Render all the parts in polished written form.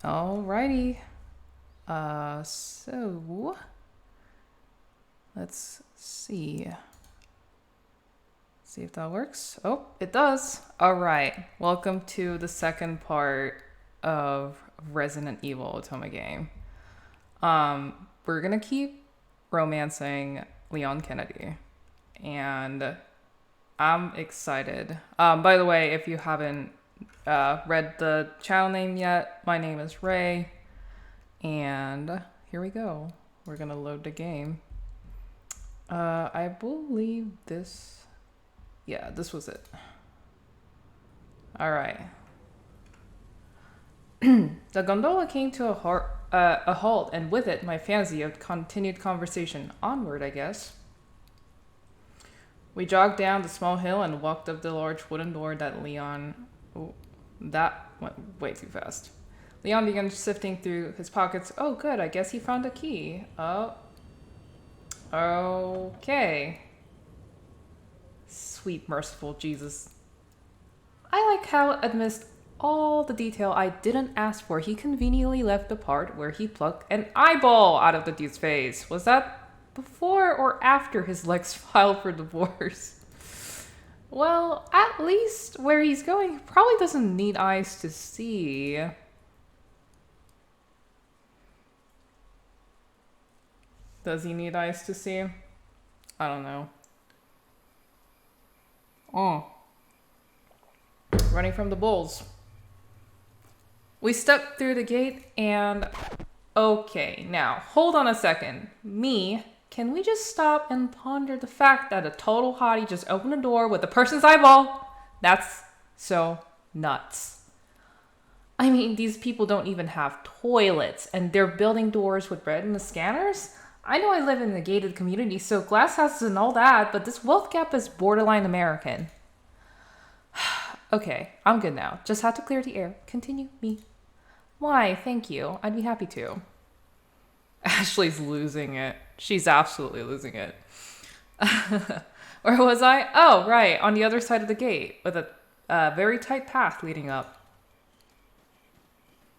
Alrighty. So let's see. See if that works. Oh, it does. Alright. Welcome to the second part of Resident Evil Otome game. We're gonna keep romancing Leon Kennedy. And I'm excited. By the way, if you haven't read the channel name yet, my name is Ray. And here we go. We're gonna load the game. I believe this... Yeah, this was it. Alright. The gondola came to a halt, and with it, my fantasy of continued conversation. Onward, I guess. We jogged down the small hill and walked up the large wooden door that Leon... Oh, that went way too fast. Leon began sifting through his pockets. Oh, good, I guess he found a key. Oh. Okay. Sweet, merciful Jesus. I like how, amidst all the detail I didn't ask for, he conveniently left the part where he plucked an eyeball out of the dude's face. Was that before or after his legs filed for divorce? Well, at least where he's going, he probably doesn't need eyes to see. Does he need eyes to see? I don't know. Oh. Running from the bulls. We stepped through the gate and... Okay, now, hold on a second. Can we just stop and ponder the fact that a total hottie just opened a door with a person's eyeball? That's so nuts. I mean, these people don't even have toilets, and they're building doors with retina scanners? I know I live in a gated community, so glass houses and all that, but this wealth gap is borderline American. Okay, I'm good now. Just had to clear the air. Continue, me. Why, thank you. I'd be happy to. Ashley's losing it. She's absolutely losing it. Where was I? Oh, right, on the other side of the gate, with a very tight path leading up.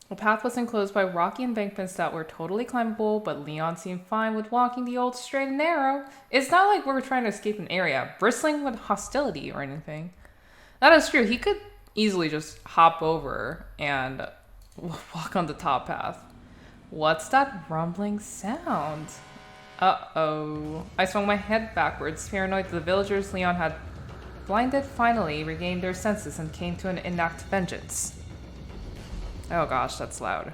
The path was enclosed by rocky embankments that were totally climbable, but Leon seemed fine with walking the old straight and narrow. It's not like we were trying to escape an area bristling with hostility or anything. That is true. He could easily just hop over and walk on the top path. What's that rumbling sound? Uh-oh. I swung my head backwards, paranoid that the villagers Leon had blinded finally regained their senses and came to an enact vengeance. Oh gosh, that's loud.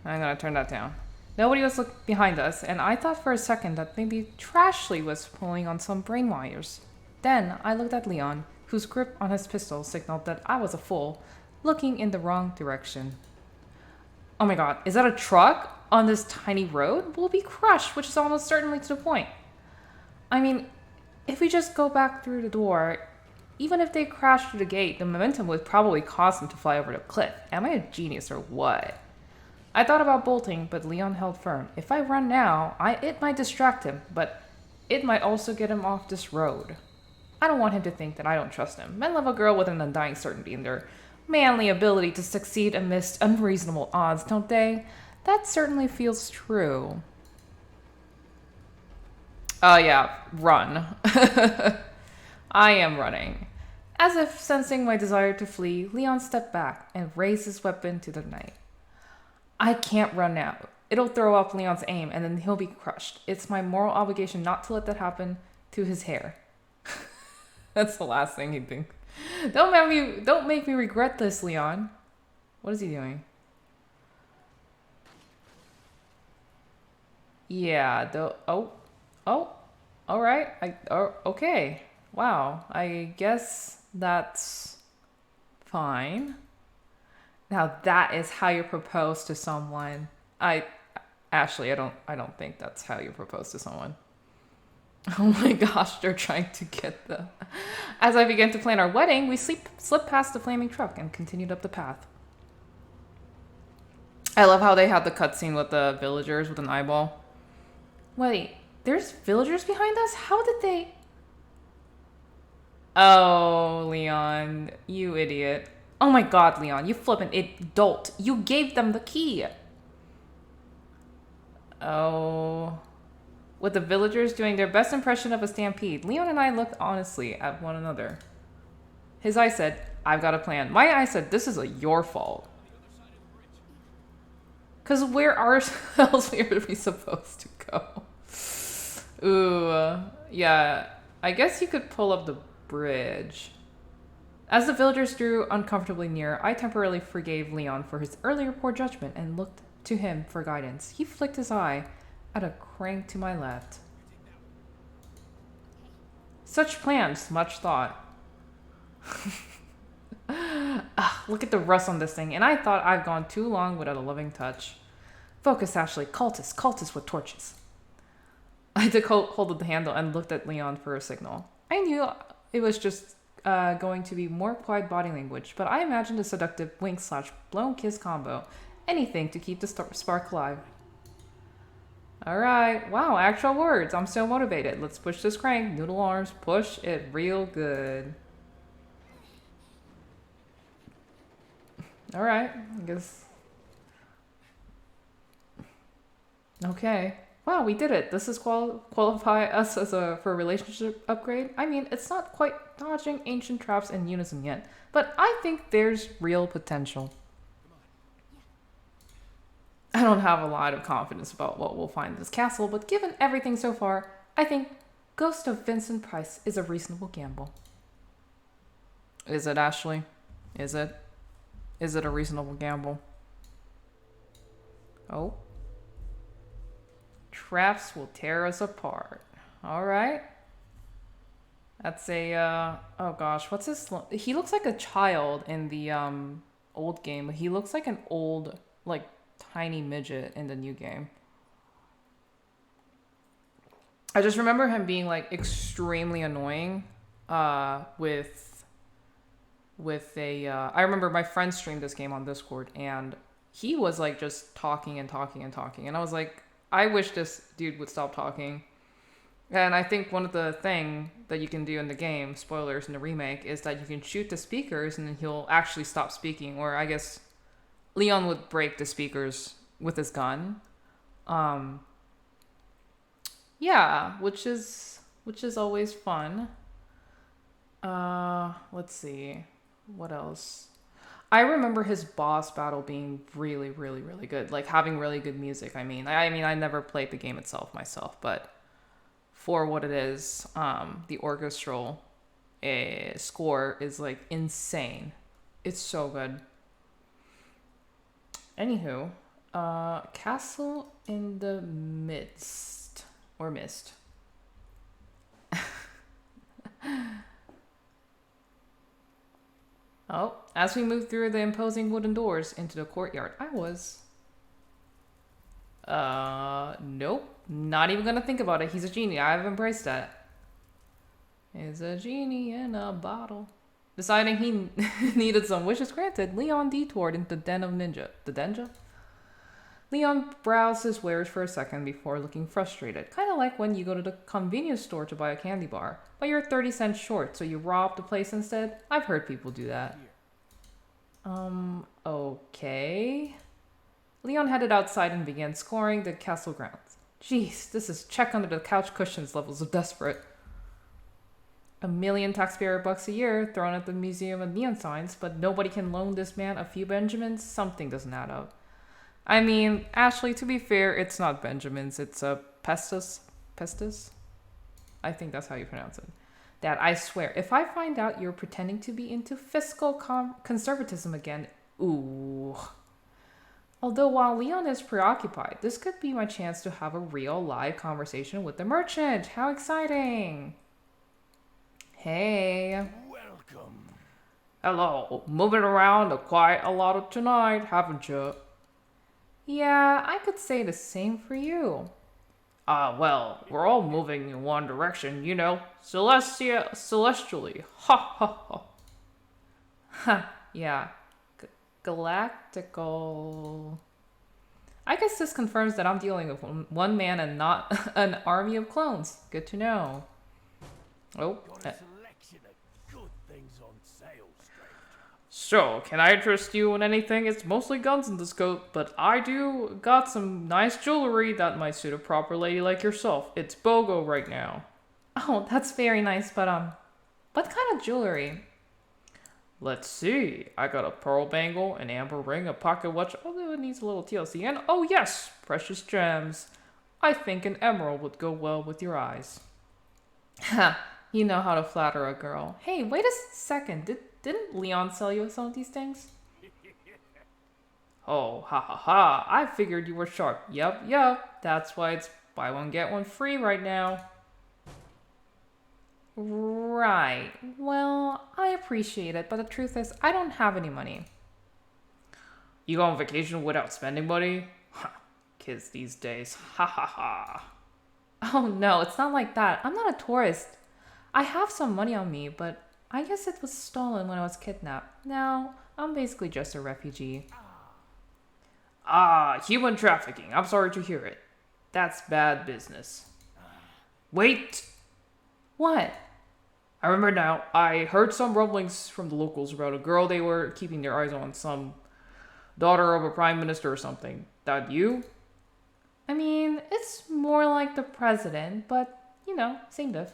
I'm gonna turn that down. Nobody was looking behind us, and I thought for a second that maybe Trashley was pulling on some brain wires. Then I looked at Leon, whose grip on his pistol signaled that I was a fool, looking in the wrong direction. Oh my god, is that a truck on this tiny road? We'll be crushed, which is almost certainly to the point. I mean, if we just go back through the door, even if they crash through the gate, the momentum would probably cause them to fly over the cliff. Am I a genius or what? I thought about bolting, but Leon held firm. If I run now, it might distract him, but it might also get him off this road. I don't want him to think that I don't trust him. Men love a girl with an undying certainty in their manly ability to succeed amidst unreasonable odds, don't they? That certainly feels true. Oh yeah, run. I am running. As if sensing my desire to flee, Leon stepped back and raised his weapon to the night. I can't run now. It'll throw off Leon's aim and then he'll be crushed. It's my moral obligation not to let that happen to his hair. That's the last thing he'd think. Don't make me regret this, Leon. What is he doing? Yeah, all right. Okay. Wow. I guess that's fine. Now that is how you propose to someone. Ashley, I don't think that's how you propose to someone. Oh my gosh, they're trying to get the... As I began to plan our wedding, we slipped past the flaming truck and continued up the path. I love how they had the cutscene with the villagers with an eyeball. Wait, there's villagers behind us? How did they... Oh, Leon, you idiot. Oh my god, Leon, you flippin' dolt. You gave them the key. Oh. With the villagers doing their best impression of a stampede, Leon and I looked honestly at one another. His eye said, I've got a plan. My eye said, this is your fault. Because where else are we supposed to go? Ooh, yeah. I guess you could pull up the bridge. As the villagers drew uncomfortably near, I temporarily forgave Leon for his earlier poor judgment and looked to him for guidance. He flicked his eye at a crank to my left. Such plans, much thought. Look at the rust on this thing, and I thought I've gone too long without a loving touch. Focus, Ashley. Cultists with torches. I took hold of the handle and looked at Leon for a signal. I knew it was just going to be more quiet body language, but I imagined a seductive wink/blown kiss combo. Anything to keep the spark alive. Alright, wow, actual words. I'm so motivated. Let's push this crank. Noodle arms, push it real good. Alright, I guess. Okay. Wow, we did it. Does this qualify us as for a relationship upgrade? I mean, it's not quite dodging ancient traps in unison yet, but I think there's real potential. I don't have a lot of confidence about what we'll find in this castle, but given everything so far, I think Ghost of Vincent Price is a reasonable gamble. Is it, Ashley? Is it? Is it a reasonable gamble? Oh. Traps will tear us apart. Alright. That's a, oh gosh, what's his... He looks like a child in the, old game. He looks like an old, like, tiny midget in the new game. I just remember him being, like, extremely annoying, with a, I remember my friend streamed this game on Discord, and he was, like, just talking and talking and talking, and I was like, I wish this dude would stop talking. And I think one of the thing that you can do in the game, spoilers in the remake, is that you can shoot the speakers and then he'll actually stop speaking. Or I guess Leon would break the speakers with his gun. Yeah, which is always fun. Let's see. What else? I remember his boss battle being really, really, really good. Like, having really good music, I mean, I never played the game itself myself, but for what it is, the orchestral score is, like, insane. It's so good. Anywho, Castle in the Midst. Or Mist. Oh, as we moved through the imposing wooden doors into the courtyard, I was... nope. Not even gonna think about it. He's a genie. I've embraced that. He's a genie in a bottle. Deciding he needed some wishes granted, Leon detoured into the den of ninja. The Denja? Leon browsed his wares for a second before looking frustrated. Kind of like when you go to the convenience store to buy a candy bar, but you're 30 cents short, so you rob the place instead. I've heard people do that. Okay. Leon headed outside and began scouring the castle grounds. Jeez, this is check under the couch cushions levels of desperate. 1,000,000 taxpayer bucks a year thrown at the Museum of Neon Signs, but nobody can loan this man a few Benjamins? Something doesn't add up. I mean, Ashley, to be fair, it's not Benjamins, it's a pestis? Pestis? I think that's how you pronounce it. Dad, I swear, if I find out you're pretending to be into fiscal conservatism again, ooh. Although while Leon is preoccupied, this could be my chance to have a real live conversation with the merchant. How exciting! Hey. Welcome. Hello. Moving around quite a lot tonight, haven't you? Yeah, I could say the same for you. Well, we're all moving in one direction, you know. Celestially. Ha ha ha. Ha, yeah. Galactical. I guess this confirms that I'm dealing with one man and not an army of clones. Good to know. Oh. Got a selection of good things on sale, stranger. So, can I interest you in anything? It's mostly guns in this coat, but I do got some nice jewelry that might suit a proper lady like yourself. It's BOGO right now. Oh, that's very nice, but what kind of jewelry? Let's see. I got a pearl bangle, an amber ring, a pocket watch, although it needs a little TLC, and oh yes, precious gems. I think an emerald would go well with your eyes. Ha, you know how to flatter a girl. Hey, wait a second. Didn't Leon sell you some of these things? Oh, ha ha ha. I figured you were sharp. Yep. That's why it's buy one, get one free right now. Right. Well, I appreciate it, but the truth is, I don't have any money. You go on vacation without spending money? Kids these days. Ha ha ha. Oh no, it's not like that. I'm not a tourist. I have some money on me, but I guess it was stolen when I was kidnapped. Now, I'm basically just a refugee. Ah, human trafficking. I'm sorry to hear it. That's bad business. Wait! What? I remember now. I heard some rumblings from the locals about a girl they were keeping their eyes on, some daughter of a prime minister or something. That you? I mean, it's more like the president, but, you know, same diff.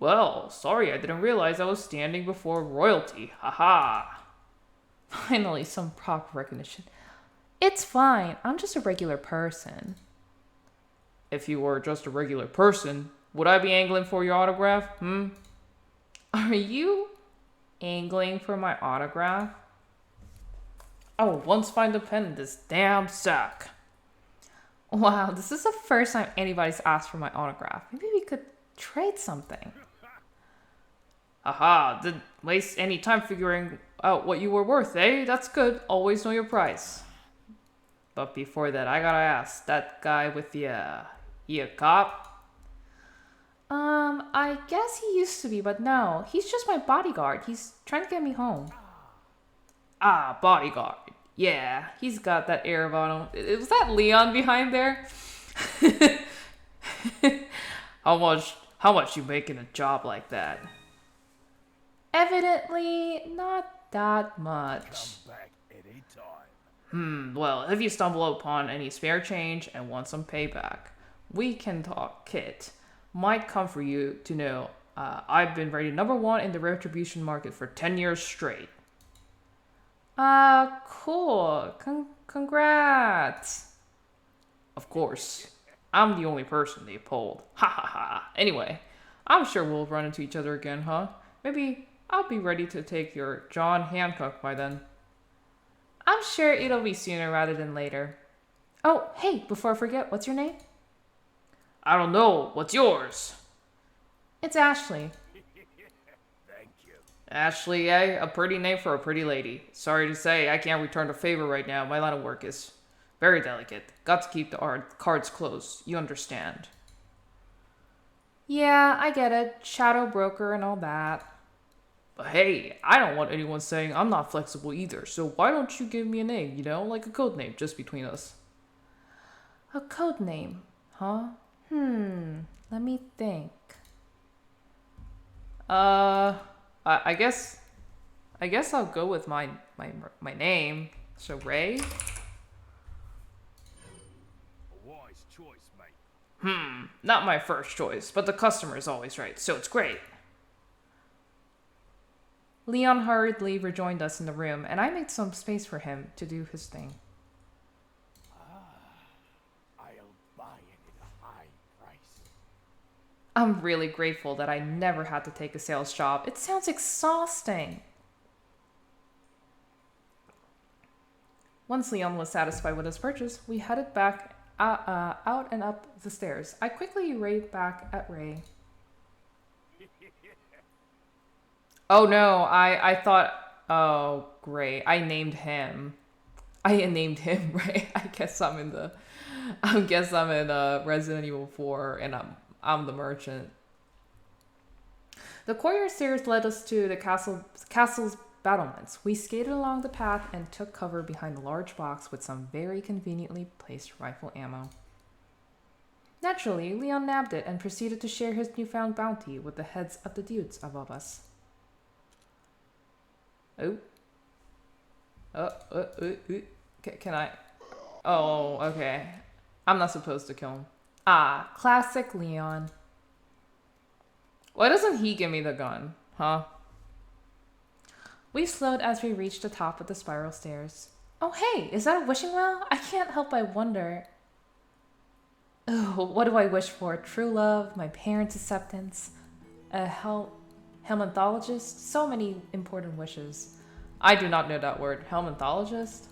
Well, sorry, I didn't realize I was standing before royalty. Haha. Finally, some proper recognition. It's fine. I'm just a regular person. If you were just a regular person, would I be angling for your autograph? Are you angling for my autograph? I will once find a pen in this damn sack. Wow, this is the first time anybody's asked for my autograph. Maybe we could trade something. Aha, didn't waste any time figuring out what you were worth, eh? That's good. Always know your price. But before that, I gotta ask, that guy with the, he a cop? I guess he used to be, but no. He's just my bodyguard. He's trying to get me home. Ah, bodyguard. Yeah, he's got that air about him. Was that Leon behind there? How much you make in a job like that? Evidently, not that much. Come back anytime. Well, if you stumble upon any spare change and want some payback, we can talk, Kit. Might come for you to know I've been rated #1 in the retribution market for 10 years straight. Cool. Congrats. Of course. I'm the only person they pulled. Ha ha ha. Anyway, I'm sure we'll run into each other again, huh? Maybe I'll be ready to take your John Hancock by then. I'm sure it'll be sooner rather than later. Oh, hey, before I forget, what's your name? I don't know. What's yours? It's Ashley. Thank you. Ashley, eh? A pretty name for a pretty lady. Sorry to say, I can't return the favor right now. My line of work is very delicate. Got to keep the cards close. You understand. Yeah, I get it. Shadow broker and all that. But hey, I don't want anyone saying I'm not flexible either, so why don't you give me a name, you know? Like a code name, just between us. A code name, huh? Let me think. I guess I'll go with my name. So Ray. A wise choice, mate. Not my first choice, but the customer is always right, so it's great. Leon hurriedly rejoined us in the room, and I made some space for him to do his thing. I'll buy it at a high price. I'm really grateful that I never had to take a sales job. It sounds exhausting. Once Leon was satisfied with his purchase, we headed back out and up the stairs. I quickly raved back at Ray. Oh no, I thought, oh great, I named him Ray. I guess I'm in Resident Evil 4 and I'm the merchant. The corridor stairs led us to the castle's battlements. We skated along the path and took cover behind the large box with some very conveniently placed rifle ammo. Naturally, Leon nabbed it and proceeded to share his newfound bounty with the heads of the dudes above us. Oh, Can I? Oh, okay. I'm not supposed to kill him. Ah, classic Leon. Why doesn't he give me the gun? Huh? We slowed as we reached the top of the spiral stairs. Oh, hey, is that a wishing well? I can't help but wonder. Oh, what do I wish for? True love, my parents' acceptance, a helminthologist? So many important wishes. I do not know that word. Helminthologist?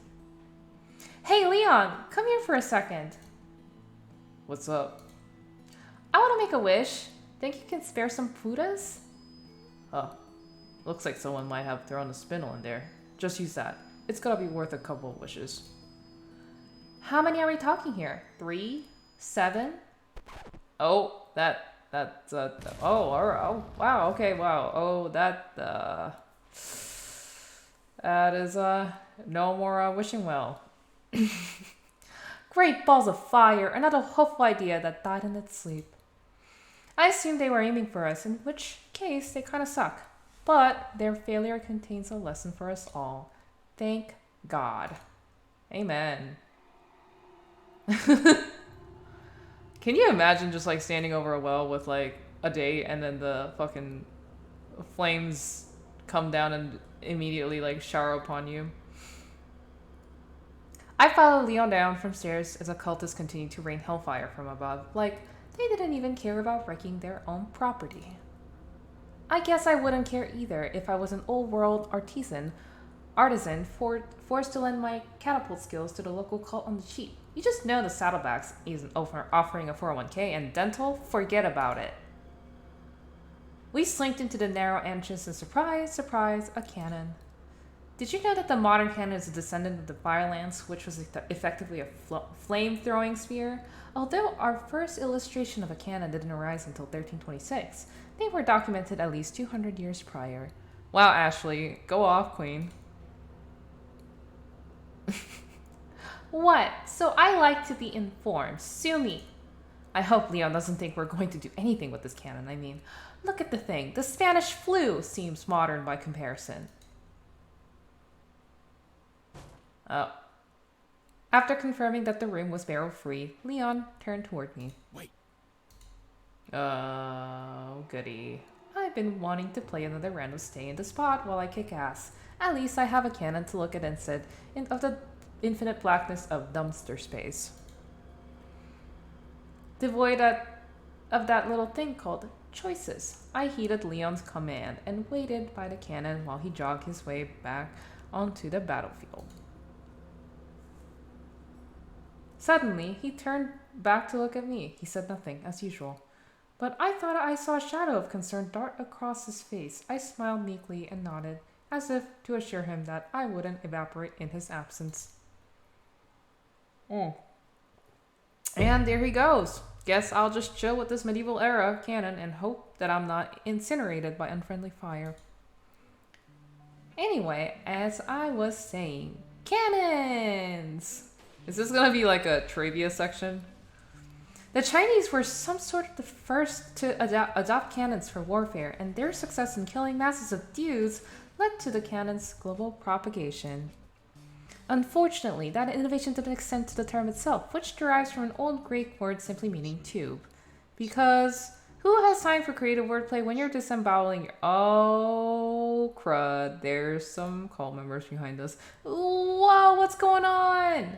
Hey, Leon, come here for a second. What's up? I want to make a wish. Think you can spare some putas? Oh, looks like someone might have thrown a spindle in there. Just use that. It's gotta be worth a couple of wishes. How many are we talking here? 3? 7? Oh, that's oh, wow, okay, wow. Oh, that is, no more, wishing well. Great balls of fire, another hopeful idea that died in its sleep. I assumed they were aiming for us, in which case they kinda suck. But their failure contains a lesson for us all. Thank God. Amen. Can you imagine just like standing over a well with like a date and then the fucking flames come down and immediately like shower upon you? I followed Leon down from stairs as occultists continued to rain hellfire from above, like they didn't even care about wrecking their own property. I guess I wouldn't care either if I was an old-world artisan forced to lend my catapult skills to the local cult on the cheap. You just know the Saddlebags isn't offering a 401k, and dental, forget about it. We slinked into the narrow entrance and surprise, surprise, a cannon. Did you know that the modern cannon is a descendant of the fire lance, which was effectively a flame-throwing spear? Although our first illustration of a cannon didn't arise until 1326, they were documented at least 200 years prior. Wow, Ashley. Go off, queen. What? So I like to be informed. Sue me. I hope Leon doesn't think we're going to do anything with this cannon. I mean, look at the thing. The Spanish flu seems modern by comparison. Oh. After confirming that the room was barrel-free, Leon turned toward me. Wait. Oh, goody. I've been wanting to play another round of Stay in the Spot while I kick ass. At least I have a cannon to look at instead of the infinite blackness of dumpster space. Devoid of that little thing called choices, I heeded Leon's command and waited by the cannon while he jogged his way back onto the battlefield. Suddenly, he turned back to look at me. He said nothing, as usual. But I thought I saw a shadow of concern dart across his face. I smiled meekly and nodded, as if to assure him that I wouldn't evaporate in his absence. And there he goes. Guess I'll just chill with this medieval era cannon and hope that I'm not incinerated by unfriendly fire. Anyway, as I was saying, cannons! Is this gonna be like a trivia section? The Chinese were some sort of the first to adopt cannons for warfare, and their success in killing masses of dudes led to the cannon's global propagation. Unfortunately, that innovation didn't extend to the term itself, which derives from an old Greek word simply meaning tube. Because who has time for creative wordplay when you're disemboweling your... Oh, crud. There's some cult members behind us. Whoa, what's going on?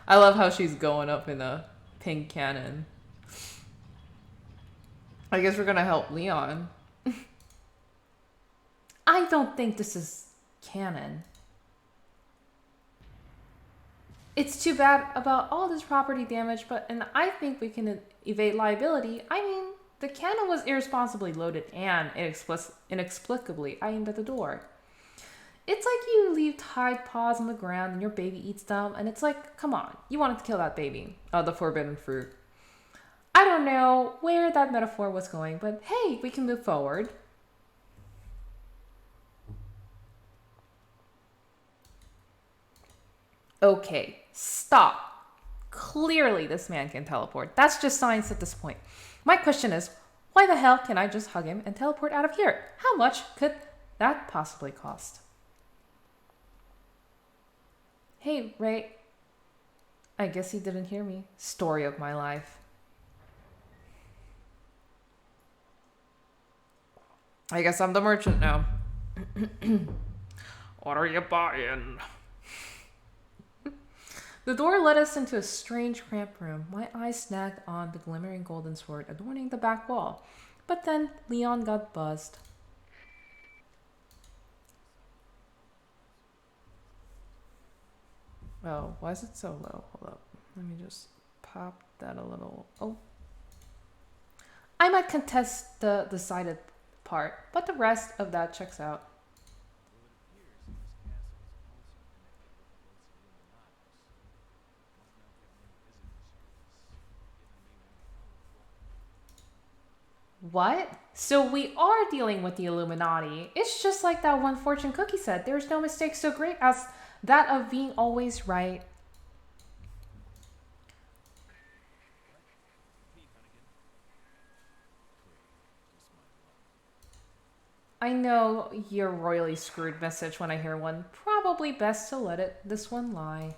I love how she's going up in a pink cannon. I guess we're gonna help Leon. I don't think this is canon. It's too bad about all this property damage, and I think we can evade liability. I mean, the cannon was irresponsibly loaded and inexplicably aimed at the door. It's like you leave Tide Pods on the ground and your baby eats them, and it's like, come on, you wanted to kill that baby. The forbidden fruit. I don't know where that metaphor was going, but hey, we can move forward. Okay, stop. Clearly this man can teleport. That's just science at this point. My question is, why the hell can I just hug him and teleport out of here? How much could that possibly cost? Hey, Ray. I guess he didn't hear me. Story of my life. I guess I'm the merchant now. What are you buying? The door led us into a strange, cramped room. My eyes snagged on the glimmering golden sword adorning the back wall. But then Leon got buzzed. Oh, why is it so low? Hold up. Let me just pop that a little. Oh. I might contest the decided part, but the rest of that checks out. What? So we are dealing with the Illuminati. It's just like that one fortune cookie said. There's no mistake so great as that of being always right. I know you're royally screwed message when I hear one. Probably best to let this one lie.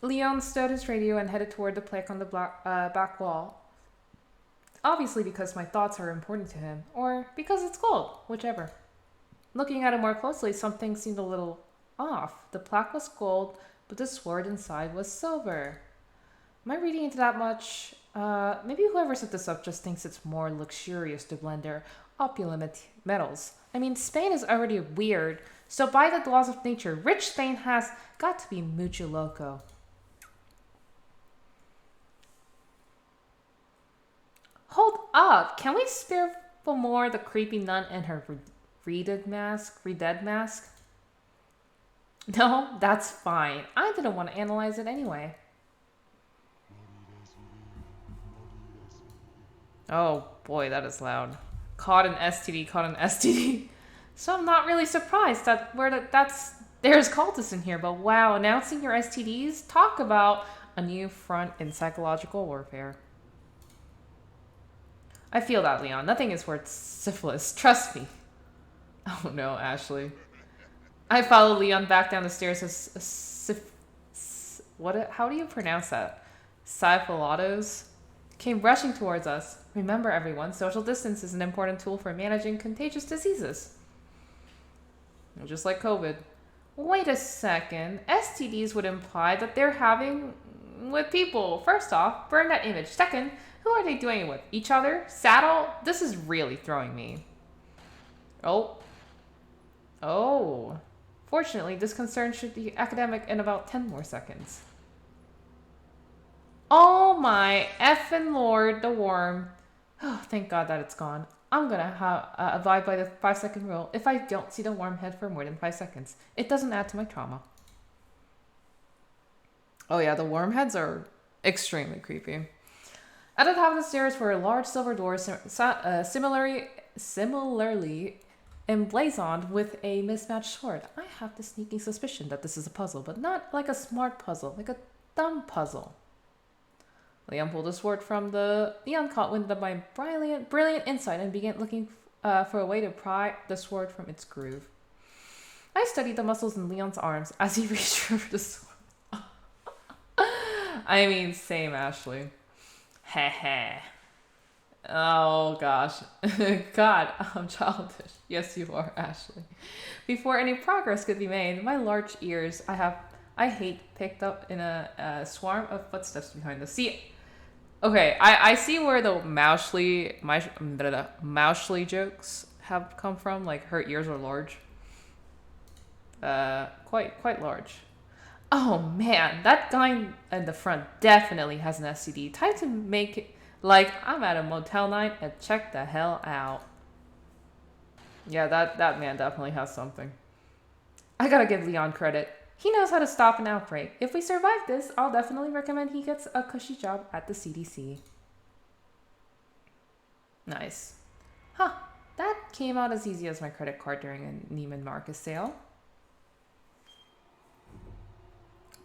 Leon stowed his radio and headed toward the plaque on the back wall. Obviously because my thoughts are important to him, or because it's gold, whichever. Looking at it more closely, something seemed a little off. The plaque was gold, but the sword inside was silver. Am I reading into that much? Maybe whoever set this up just thinks it's more luxurious to blend their opulent metals. I mean, Spain is already weird, so by the laws of nature, rich Spain has got to be mucho loco. Hold up! Can we spare for more the creepy nun and her redead mask? No, that's fine. I didn't want to analyze it anyway. Oh boy, that is loud. Caught an STD. So I'm not really surprised that there's cultists in here, but wow, announcing your STDs? Talk about a new front in psychological warfare. I feel that, Leon. Nothing is worth syphilis. Trust me. Oh no, Ashley. I followed Leon back down the stairs as how do you pronounce that? Syphilatos came rushing towards us. Remember, everyone, social distance is an important tool for managing contagious diseases. Just like COVID. Wait a second. STDs would imply that they're having with people. First off, burn that image. Second, who are they doing it with? Each other? Saddle? This is really throwing me. Oh. Fortunately, this concern should be academic in about 10 more seconds. Oh my effing lord, the worm. Oh, thank God that it's gone. I'm gonna abide by the 5-second rule if I don't see the worm head for more than 5 seconds. It doesn't add to my trauma. Oh yeah, the worm heads are extremely creepy. At the top of the stairs were large silver doors, similarly emblazoned with a mismatched sword. I have the sneaking suspicion that this is a puzzle, but not like a smart puzzle, like a dumb puzzle. Leon pulled a sword from the neon caught wind of my brilliant insight and began looking for a way to pry the sword from its groove. I studied the muscles in Leon's arms as he reached for the sword. I mean, same, Ashley. Heh. Oh gosh. God, I'm childish. Yes, you are, Ashley. Before any progress could be made, my large ears I hate picked up in a swarm of footsteps behind us. See, okay, I see where the Mousley jokes have come from. Like, her ears are large. Quite large. Oh man, that guy in the front definitely has an STD. Time to make it like I'm at a motel night and check the hell out. Yeah, that man definitely has something. I gotta give Leon credit. He knows how to stop an outbreak. If we survive this, I'll definitely recommend he gets a cushy job at the CDC. Nice. Huh, that came out as easy as my credit card during a Neiman Marcus sale.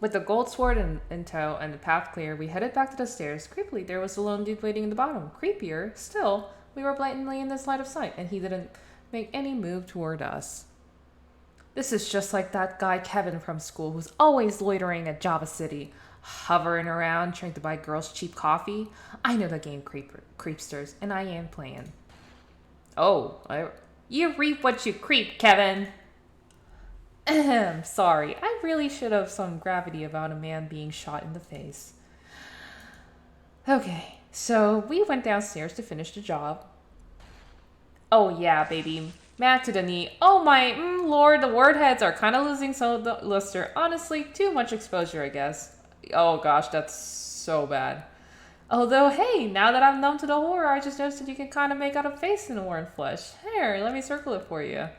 With the gold sword in tow and the path clear, we headed back to the stairs. Creepily, there was a lone dude waiting in the bottom. Creepier still, we were blatantly in this line of sight, and he didn't make any move toward us. This is just like that guy Kevin from school who's always loitering at Java City, hovering around trying to buy girls cheap coffee. I know the game creepsters, and I am playing. You reap what you creep, Kevin. Sorry, I really should have some gravity about a man being shot in the face. Okay, so we went downstairs to finish the job. Oh yeah, baby. Mad to the knee. Oh my lord, the word heads are kind of losing some of the luster. Honestly, too much exposure, I guess. Oh gosh, that's so bad. Although, hey, now that I'm numb to the horror, I just noticed that you can kind of make out a face in the worn flesh. Here, let me circle it for you.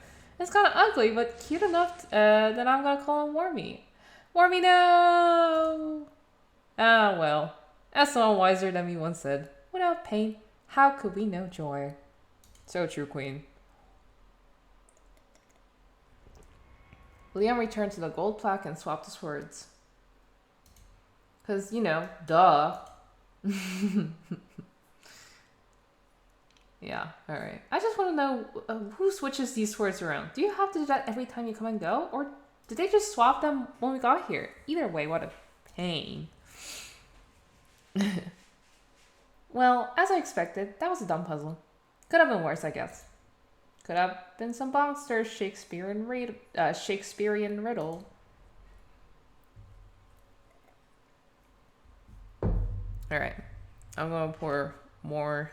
It's kind of ugly, but cute enough that I'm gonna call him Wormy. Wormy, no! Ah, well. As someone wiser than me once said, without pain, how could we know joy? So true, Queen. Liam returned to the gold plaque and swapped his words. Because, you know, duh. Yeah, alright. I just want to know who switches these swords around. Do you have to do that every time you come and go? Or did they just swap them when we got here? Either way, what a pain. Well, as I expected, that was a dumb puzzle. Could have been worse, I guess. Could have been some monster Shakespearean riddle. Alright. I'm gonna pour more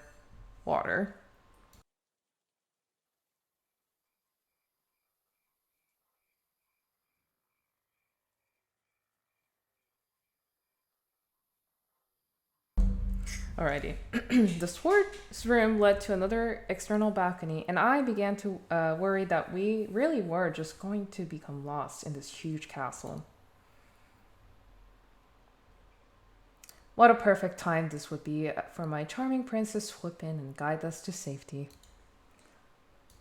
water. Alrighty. The sports room led to another external balcony, and I began to worry that we really were just going to become lost in this huge castle. What a perfect time this would be for my charming prince to swoop in and guide us to safety.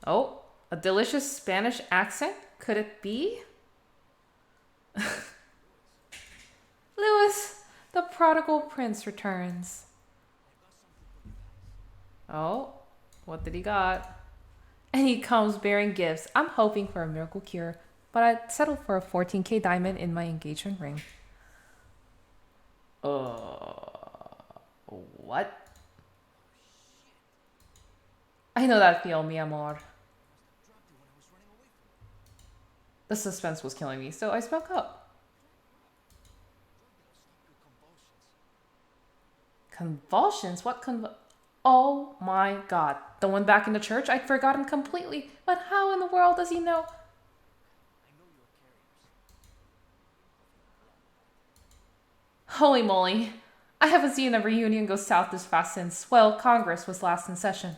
Oh, a delicious Spanish accent? Could it be? Louis, the prodigal prince returns. Oh, what did he got? And he comes bearing gifts. I'm hoping for a miracle cure, but I'd settle for a 14K diamond in my engagement ring. What? I know that feel, mi amor. The suspense was killing me, so I spoke up. Convulsions? What Oh my god. The one back in the church? I'd forgotten completely. But how in the world does he know? Holy moly. I haven't seen a reunion go south this fast since, well, Congress was last in session.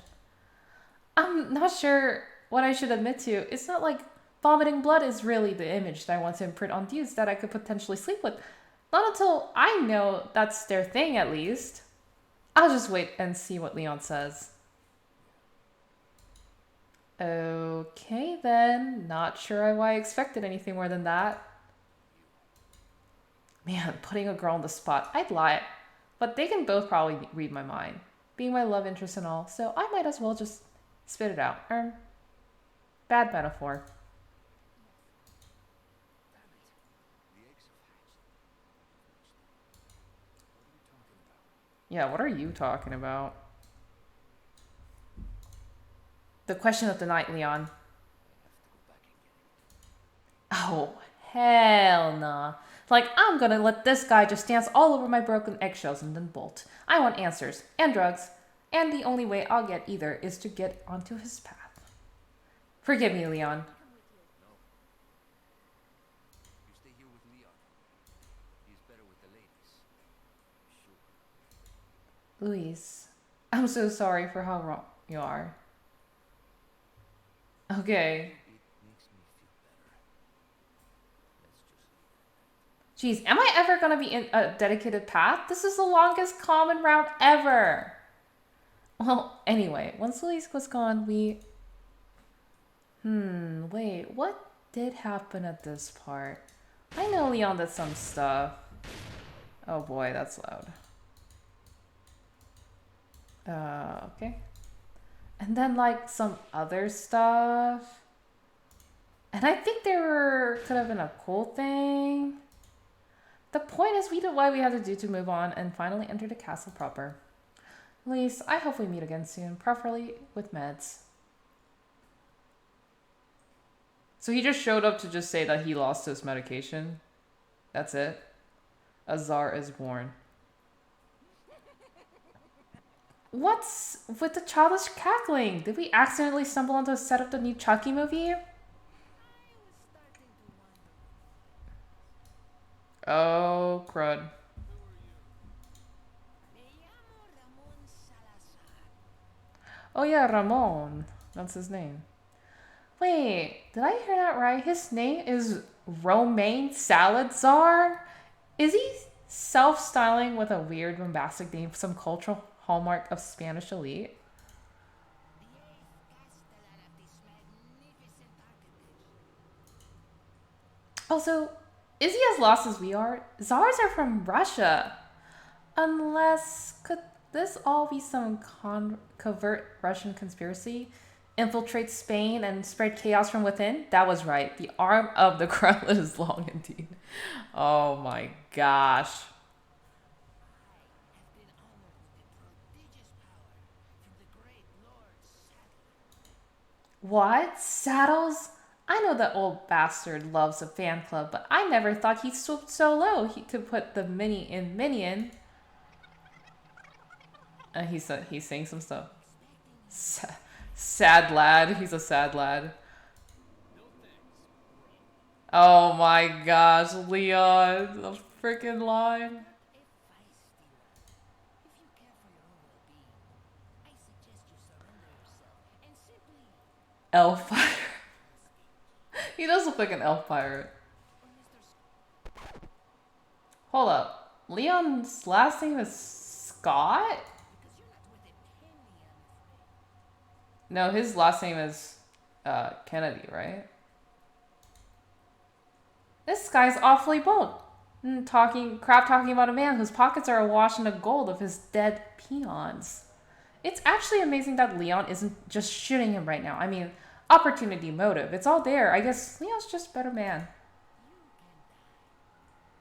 I'm not sure what I should admit to. It's not like vomiting blood is really the image that I want to imprint on dudes that I could potentially sleep with. Not until I know that's their thing, at least. I'll just wait and see what Leon says. Okay, then. Not sure why I expected anything more than that. Man, putting a girl on the spot. I'd lie. But they can both probably read my mind. Being my love interest and all, so I might as well just spit it out. Bad metaphor. Yeah, what are you talking about? The question of the night, Leon. Oh, hell nah. Like, I'm gonna let this guy just dance all over my broken eggshells and then bolt. I want answers and drugs, and the only way I'll get either is to get onto his path. Forgive me, Leon. Louise, I'm so sorry for how wrong you are. Okay. Jeez, am I ever gonna be in a dedicated path? This is the longest common round ever. Well, anyway, once Louise was gone, we... wait, what did happen at this part? I know Leon did some stuff. Oh boy, that's loud. Okay. And then, like, some other stuff. And I think could have been a cool thing. The point is, we did what we had to do to move on and finally enter the castle proper. Lise, I hope we meet again soon, preferably with meds. So he just showed up to just say that he lost his medication. That's it. A czar is born. What's with the childish cackling? Did we accidentally stumble onto a set of the new Chucky movie? Oh, crud. Oh yeah, Ramon. That's his name. Wait, did I hear that right? His name is Romaine Salazar? Is he self-styling with a weird bombastic name, some cultural hallmark of Spanish elite? Also, is he as lost as we are? Czars are from Russia. Unless, could this all be some covert Russian conspiracy? Infiltrate Spain and spread chaos from within? That was right. The arm of the Kremlin is long indeed. Oh my gosh. What? Saddles? I know that old bastard loves a fan club, but I never thought he stooped so low to put the mini in Minion. And he's saying some stuff. Sad lad. He's a sad lad. Oh my gosh, Leon. The freaking line. Elf pirate. He does look like an elf pirate. Hold up. Leon's last name is Scott? No, his last name is Kennedy, right? This guy's awfully bold. Crap talking about a man whose pockets are awash in the gold of his dead peons. It's actually amazing that Leon isn't just shooting him right now. I mean, opportunity, motive. It's all there. I guess Leon's just a better man.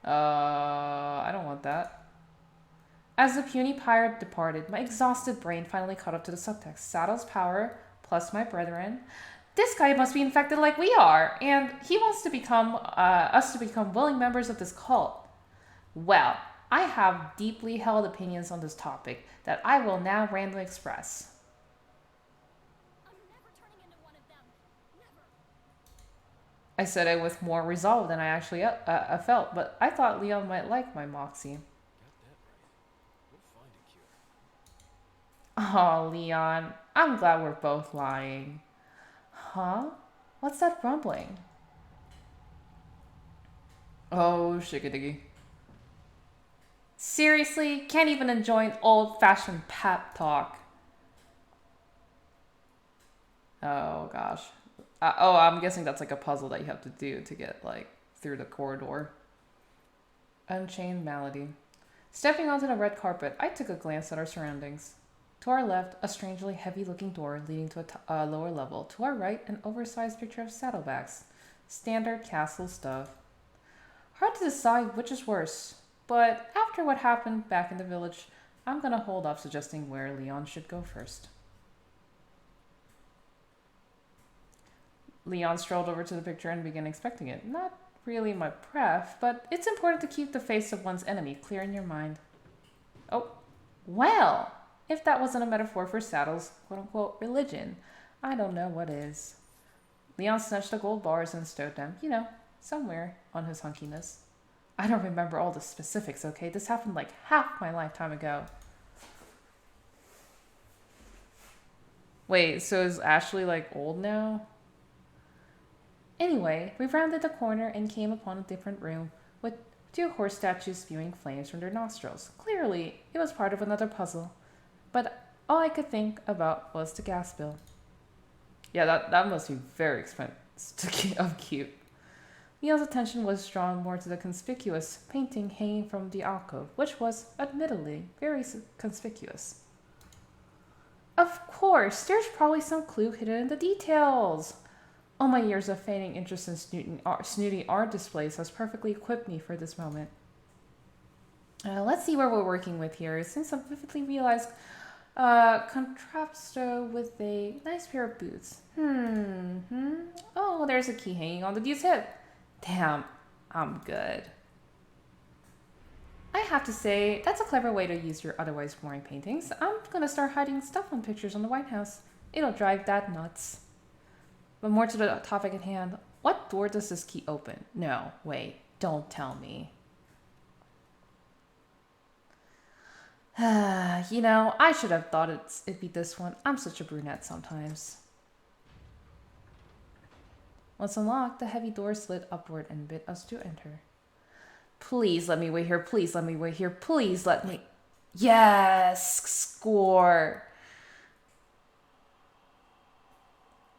I don't want that. As the puny pirate departed, my exhausted brain finally caught up to the subtext. Saddle's power, plus my brethren. This guy must be infected like we are, and he wants to become us to become willing members of this cult. Well, I have deeply held opinions on this topic that I will now randomly express. I'm never turning into one of them. Never. I said it with more resolve than I actually felt, but I thought Leon might like my moxie. Oh, Leon, I'm glad we're both lying. Huh? What's that rumbling? Oh, shikadigi. Seriously? Can't even enjoy an old-fashioned pep talk. Oh, gosh. I'm guessing that's like a puzzle that you have to do to get, like, through the corridor. Unchained Malady. Stepping onto the red carpet, I took a glance at our surroundings. To our left, a strangely heavy-looking door leading to a lower level. To our right, an oversized picture of saddlebags. Standard castle stuff. Hard to decide which is worse, but after what happened back in the village, I'm gonna hold off suggesting where Leon should go first. Leon strolled over to the picture and began inspecting it. Not really my pref, but it's important to keep the face of one's enemy clear in your mind. Oh, well, if that wasn't a metaphor for Saddle's quote-unquote religion, I don't know what is. Leon snatched the gold bars and stowed them, somewhere on his hunkiness. I don't remember all the specifics, okay? This happened like half my lifetime ago. Wait, so is Ashley like old now? Anyway, we rounded the corner and came upon a different room with two horse statues spewing flames from their nostrils. Clearly, it was part of another puzzle. But all I could think about was the gas bill. Yeah, that must be very expensive of cute. Leon's attention was drawn more to the conspicuous painting hanging from the alcove, which was, admittedly, very conspicuous. Of course, there's probably some clue hidden in the details. All my years of feigning interest in snooty art displays has perfectly equipped me for this moment. Let's see what we're working with here. Since I vividly realized contrasto with a nice pair of boots. Oh, there's a key hanging on the dude's hip. Damn, I'm good. I have to say, that's a clever way to use your otherwise boring paintings. I'm gonna start hiding stuff on pictures on the White House. It'll drive Dad nuts. But more to the topic at hand, what door does this key open? No, wait, don't tell me. You know, I should have thought it'd be this one. I'm such a brunette sometimes. Once unlocked, the heavy door slid upward and bid us to enter. Please let me wait here. Please let me wait here. Please let me. Yes! Score!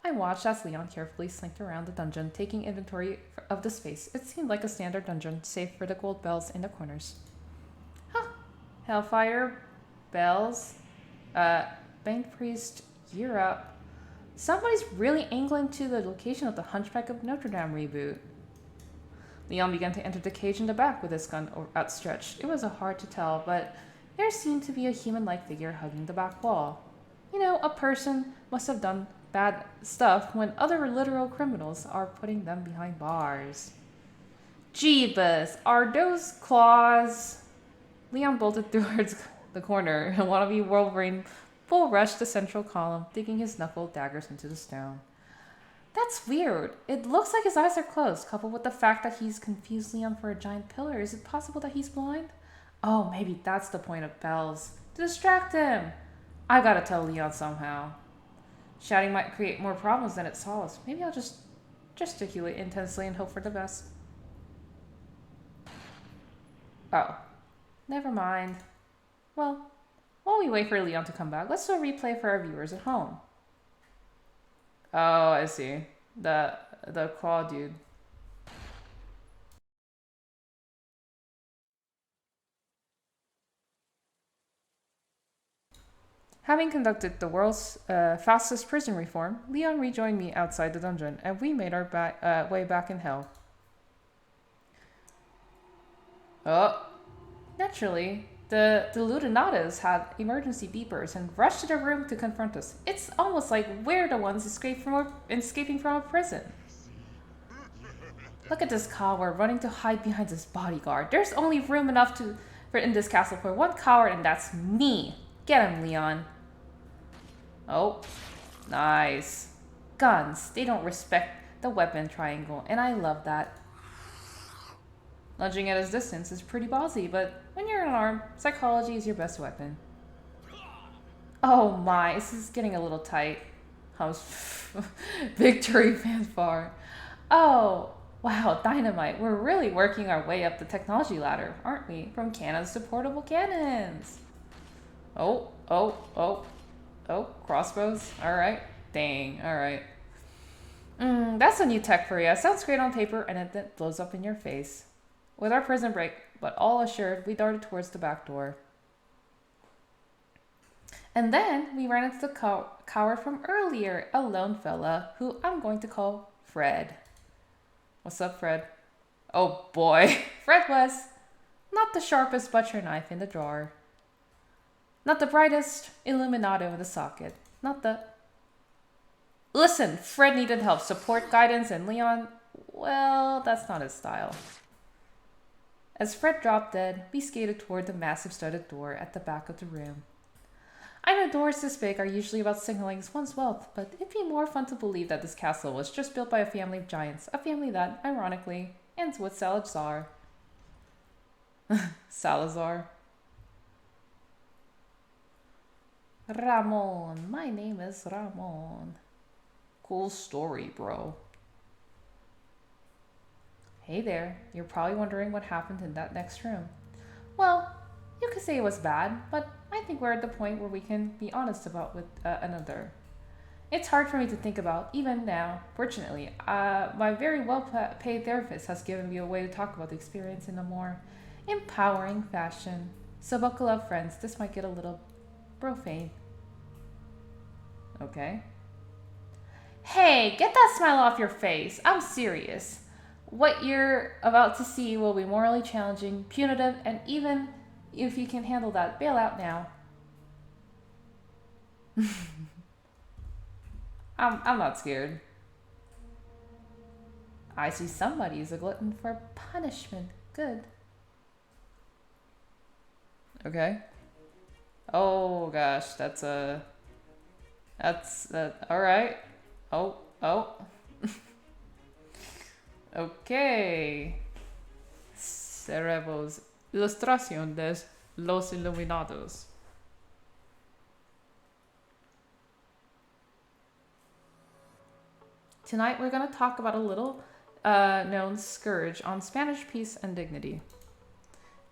I watched as Leon carefully slinked around the dungeon, taking inventory of the space. It seemed like a standard dungeon, save for the gold bells in the corners. Huh. Hellfire, bells, Bank Priest, Year Up. Somebody's really angling to the location of the Hunchback of Notre Dame reboot. Leon began to enter the cage in the back with his gun outstretched. It was hard to tell, but there seemed to be a human-like figure hugging the back wall. You know, a person must have done bad stuff when other literal criminals are putting them behind bars. Jeebus, are those claws? Leon bolted towards the corner, and wannabe Wolverine full rushed the central column, digging his knuckled daggers into the stone. That's weird. It looks like his eyes are closed, coupled with the fact that he's confused Leon for a giant pillar. Is it possible that he's blind? Oh, maybe that's the point of bells. To distract him! I gotta tell Leon somehow. Shouting might create more problems than it solves. Maybe I'll just gesticulate intensely and hope for the best. Oh. Never mind. Well, while we wait for Leon to come back, let's do a replay for our viewers at home. Oh, I see. The claw dude. Having conducted the world's fastest prison reform, Leon rejoined me outside the dungeon, and we made our way back in hell. Oh. Naturally, the Lutenadas had emergency beepers and rushed to their room to confront us. It's almost like we're the ones escaping from a prison. Look at this coward running to hide behind his bodyguard. There's only room enough in this castle for one coward, and that's me. Get him, Leon. Oh, nice. Guns. They don't respect the weapon triangle, and I love that. Lunging at his distance is pretty ballsy, but when you're unarmed, psychology is your best weapon. Oh my, this is getting a little tight. Victory fanfare. Oh, wow, dynamite. We're really working our way up the technology ladder, aren't we? From cannons to portable cannons. Oh, crossbows. All right. Dang, all right. That's a new tech for you. Sounds great on paper, and it blows up in your face. With our prison break, but all assured, we darted towards the back door. And then we ran into the coward from earlier, a lone fella who I'm going to call Fred. What's up, Fred? Oh boy, Fred was not the sharpest butcher knife in the drawer. Not the brightest illuminato in the socket. Not the... Listen, Fred needed help, support, guidance, and Leon, well, that's not his style. As Fred dropped dead, we skated toward the massive studded door at the back of the room. I know doors this big are usually about signaling one's wealth, but it'd be more fun to believe that this castle was just built by a family of giants, a family that, ironically, ends with Salazar. Salazar. Ramon. My name is Ramon. Cool story, bro. Hey there, you're probably wondering what happened in that next room. Well, you could say it was bad, but I think we're at the point where we can be honest about with another. It's hard for me to think about, even now. Fortunately, my very well-paid therapist has given me a way to talk about the experience in a more empowering fashion. So buckle up, friends. This might get a little profane. Okay. Hey, get that smile off your face. I'm serious. What you're about to see will be morally challenging, punitive, and even if you can handle that, bail out now. I'm not scared. I see somebody's a glutton for punishment. Good. Okay. Oh gosh, that's alright. Oh. Okay. Cerebos. Ilustración de los Iluminados. Tonight we're going to talk about a little known scourge on Spanish peace and dignity.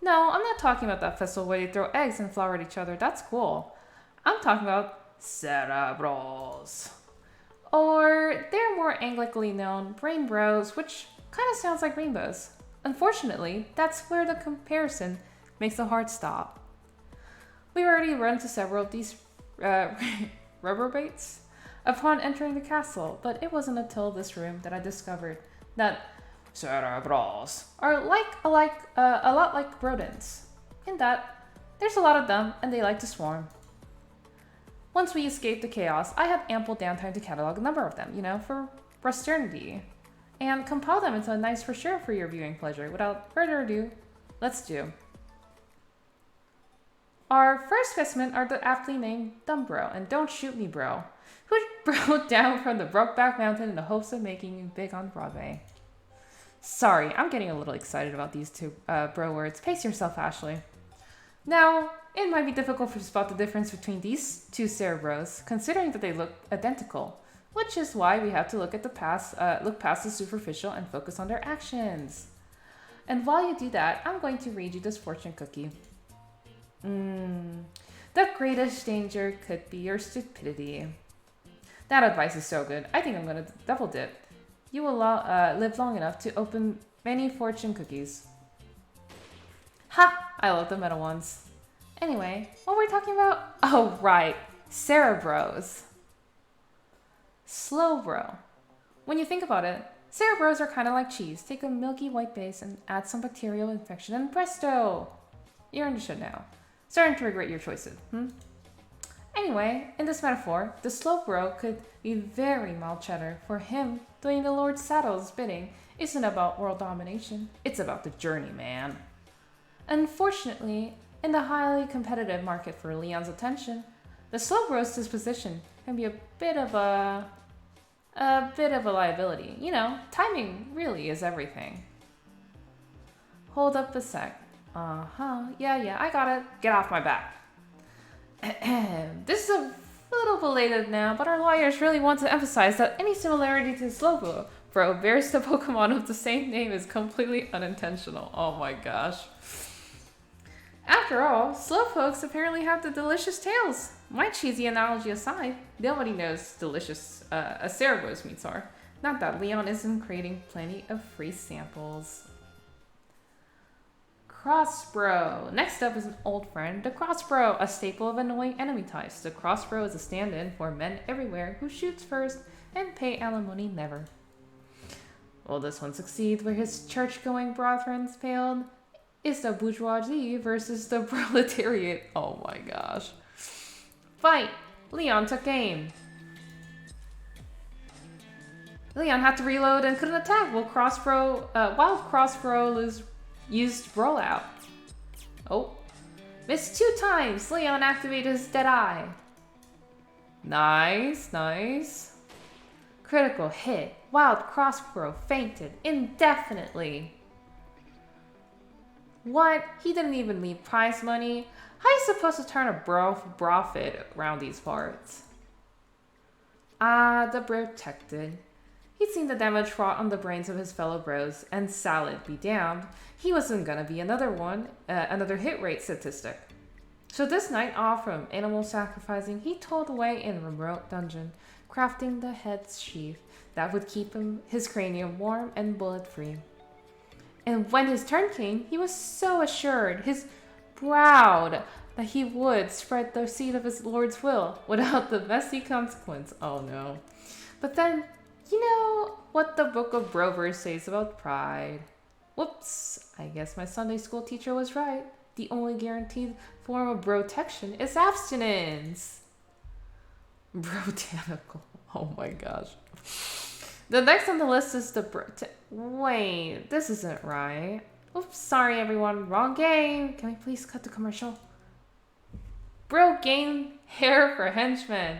No, I'm not talking about that festival where they throw eggs and flour at each other. That's cool. I'm talking about cerebros. Or they're more anglically known brain bros, which kind of sounds like rainbows. Unfortunately, that's where the comparison makes the heart stop. We've already run into several of these reprobates upon entering the castle, but it wasn't until this room that I discovered that cerebros are a lot like rodents, in that there's a lot of them and they like to swarm. Once we escaped the chaos, I had ample downtime to catalog a number of them, for posterity, and compile them into a nice brochure for your viewing pleasure. Without further ado, let's do. Our first specimen are the aptly named Dumbro and Don't Shoot Me Bro, who rode down from the Brokeback Mountain in the hopes of making it big on Broadway. Sorry, I'm getting a little excited about these two bro words. Pace yourself, Ashley. Now, it might be difficult to spot the difference between these two cerebros, considering that they look identical, which is why we have to look past the superficial and focus on their actions. And while you do that, I'm going to read you this fortune cookie. The greatest danger could be your stupidity. That advice is so good. I think I'm going to double dip. You will live long enough to open many fortune cookies. Ha! I love the meta ones. Anyway, what were we talking about? Oh, right. Cerebros. Slow bro. When you think about it, cerebros are kind of like cheese. Take a milky white base and add some bacterial infection and presto! You're understood now. Starting to regret your choices, Anyway, in this metaphor, the slow bro could be very mild cheddar. For him, doing the Lord Saddle's bidding isn't about world domination. It's about the journey, man. Unfortunately, in the highly competitive market for Leon's attention, the slow bro's disposition can be a bit of a liability. Timing really is everything. Hold up a sec. Yeah, I got it. Get off my back. This is a little belated now, but our lawyers really want to emphasize that any similarity to Slowbro bears the Pokemon of the same name is completely unintentional. Oh my gosh. After all, Slowpokes apparently have the delicious tails. My cheesy analogy aside, nobody knows delicious as Cerebro's meats are. Not that Leon isn't creating plenty of free samples. Crossbro. Next up is an old friend, the Crossbro, a staple of annoying enemy types. The Crossbro is a stand-in for men everywhere who shoots first and pay alimony never. Will this one succeed where his church-going brethren failed? It's the bourgeoisie versus the proletariat. Oh my gosh. Fight! Leon took aim. Leon had to reload and couldn't attack while Crossbro used rollout. Oh. Missed 2 times. Leon activated his dead eye. Nice. Critical hit. Wild Crossbro fainted indefinitely. What? He didn't even leave prize money? How are you supposed to turn a profit around these parts? Ah, the protected. He'd seen the damage wrought on the brains of his fellow bros, and salad be damned, he wasn't gonna be another hit rate statistic. So this night off from animal sacrificing, he toiled away in a remote dungeon, crafting the head's sheath that would keep his cranium warm and bullet-free. And when his turn came, he was so assured, proud, that he would spread the seed of his lord's will without the messy consequence. Oh no. But then, you know what the Book of Brovers says about pride. Whoops, I guess my Sunday school teacher was right. The only guaranteed form of protection is abstinence. Botanical. Oh my gosh. The next on the list is the wait, this isn't right. Oops, sorry everyone, wrong game. Can we please cut the commercial? Bro gain hair for henchmen.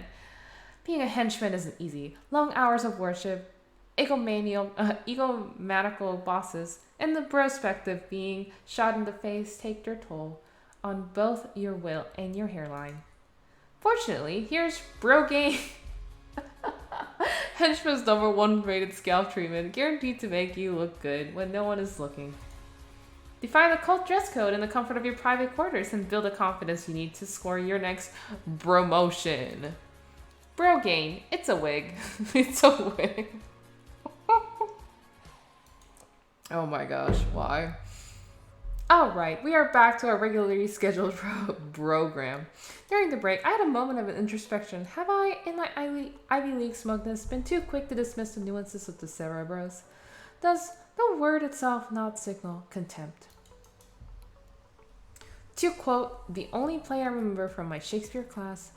Being a henchman isn't easy. Long hours of worship, egomaniacal bosses, and the prospect of being shot in the face take their toll on both your will and your hairline. Fortunately, here's Bro Game. Henchman's #1 rated scalp treatment, guaranteed to make you look good when no one is looking. Define the cult dress code in the comfort of your private quarters and build the confidence you need to score your next promotion. Bro Gain, it's a wig. It's a wig. Oh my gosh, why? Alright, we are back to our regularly scheduled program. During the break, I had a moment of introspection. Have I, in my Ivy League smugness, been too quick to dismiss the nuances of the Cerebros? Does the word itself not signal contempt? To quote the only play I remember from my Shakespeare class,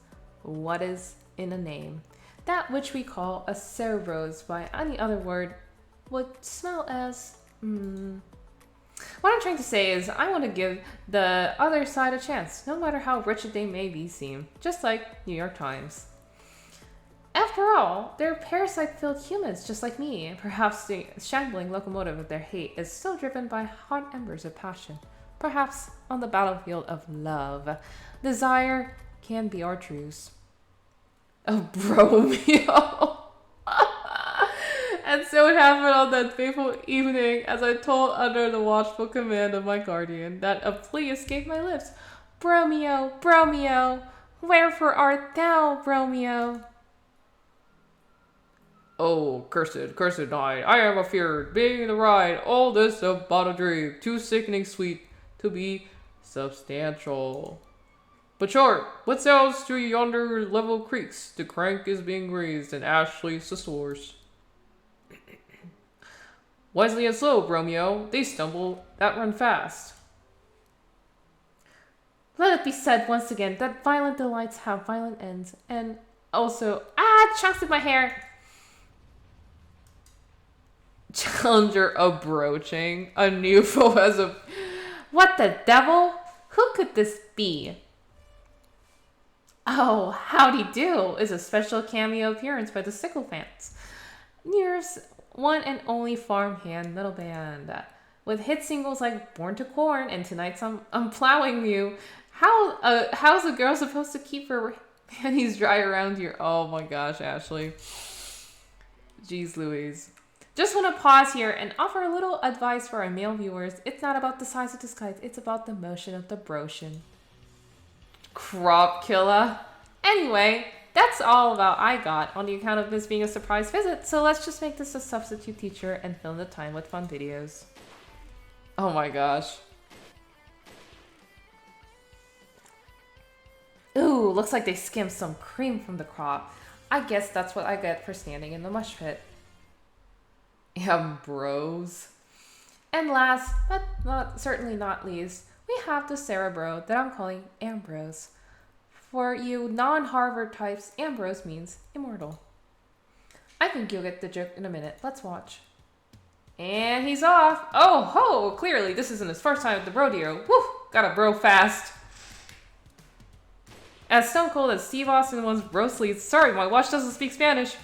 what is in a name? That which we call a Cerebros by any other word would smell as... What I'm trying to say is I want to give the other side a chance, no matter how wretched they may be seem, just like New York Times. After all, they're parasite-filled humans just like me, and perhaps the shambling locomotive of their hate is still driven by hot embers of passion. Perhaps on the battlefield of love, desire can be our truce. Oh, bromeo! And so it happened on that fateful evening, as I told under the watchful command of my guardian, that a plea escaped my lips. Bromeo, Bromeo, wherefore art thou, Bromeo? Oh, cursed night, I am afeard, being the ride, all this about a dream, too sickening sweet to be substantial. But short, what sounds to yonder level creeks? The crank is being raised, and Ashley soars. Wisely and slow, Bromeo, they stumble that run fast. Let it be said once again that violent delights have violent ends, and also, chunks of my hair. Challenger approaching, a new foe as a... What the devil? Who could this be? Oh, howdy do is a special cameo appearance by the Sycophants. Nearest one and only farmhand metal band. With hit singles like Born to Corn and Tonight's I'm Plowing You. How's a girl supposed to keep her panties dry around here? Oh my gosh, Ashley. Jeez Louise. Just want to pause here and offer a little advice for our male viewers. It's not about the size of the skirt, it's about the motion of the broshin. Crop killer. Anyway, that's all about I got on the account of this being a surprise visit, so let's just make this a substitute teacher and fill the time with fun videos. Oh my gosh. Ooh, looks like they skimmed some cream from the crop. I guess that's what I get for standing in the mush pit. Yeah, bros. And last, but certainly not least, we have the Cerebro that I'm calling Ambrose. For you non-Harvard types, Ambrose means immortal. I think you'll get the joke in a minute. Let's watch. And he's off. Oh ho! Clearly this isn't his first time at the rodeo. Woo! Gotta bro fast. As stone cold as Steve Austin once bro sleeves. Sorry, my watch doesn't speak Spanish.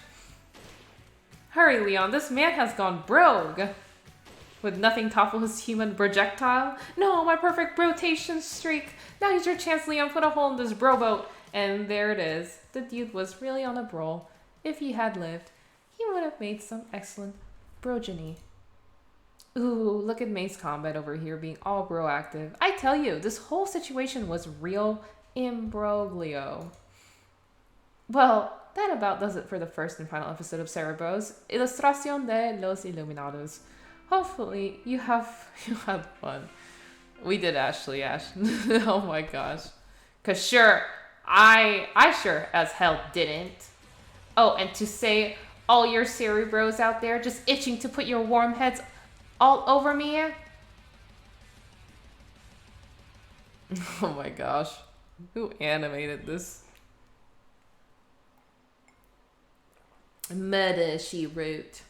Hurry, Leon. This man has gone brogue. Would nothing topple his human projectile? No, my perfect rotation streak. Now here's your chance, Leon. Put a hole in this bro boat. And there it is. The dude was really on a roll. If he had lived, he would have made some excellent progeny. Ooh, look at May's combat over here being all proactive. I tell you, this whole situation was real imbroglio. Well, that about does it for the first and final episode of Cerebros, Ilustración de los Iluminados. Hopefully you had fun. We did, Ashley. Oh my gosh. Cause sure, I sure as hell didn't. Oh, and to say All your cerebros out there just itching to put your warm heads all over me? Oh my gosh. Who animated this? Murder, she wrote.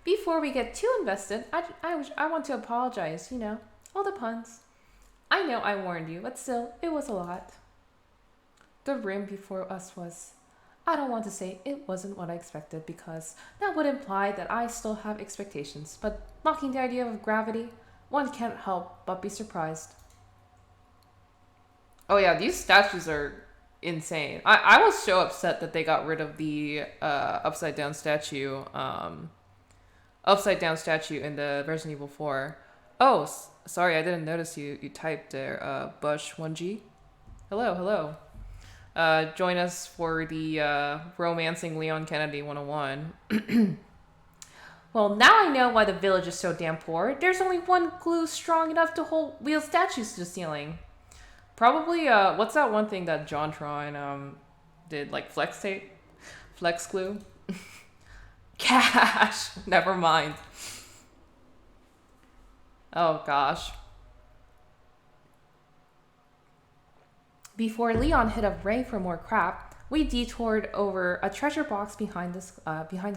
Before we get too invested, I want to apologize, you know. All the puns. I know I warned you, but still, it was a lot. The room before us was... I don't want to say it wasn't what I expected because that would imply that I still have expectations, but mocking the idea of gravity, one can't help but be surprised. Oh yeah, these statues are insane. I was so upset that they got rid of the upside down statue in the Resident Evil 4. Oh, sorry, I didn't notice you typed there, Bush1G. Hello. Join us for the Romancing Leon Kennedy 101. Well, now I know why the village is so damn poor. There's only one glue strong enough to hold wheel statues to the ceiling. Probably, what's that one thing that JonTron did? Like flex tape? Flex glue? Cash! Never mind. Oh gosh. Before Leon hit up Ray for more crap, we detoured over a treasure box behind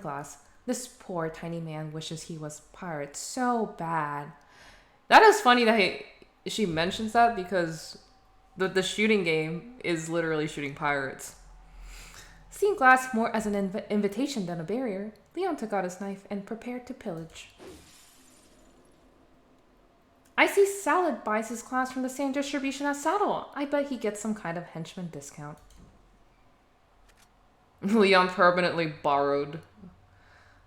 glass. This poor tiny man wishes he was pirate so bad. That is funny that she mentions that because the shooting game is literally shooting pirates. Seeing glass more as an invitation than a barrier, Leon took out his knife and prepared to pillage. I see Salad buys his glass from the same distribution as Saddle. I bet he gets some kind of henchman discount. Leon permanently borrowed.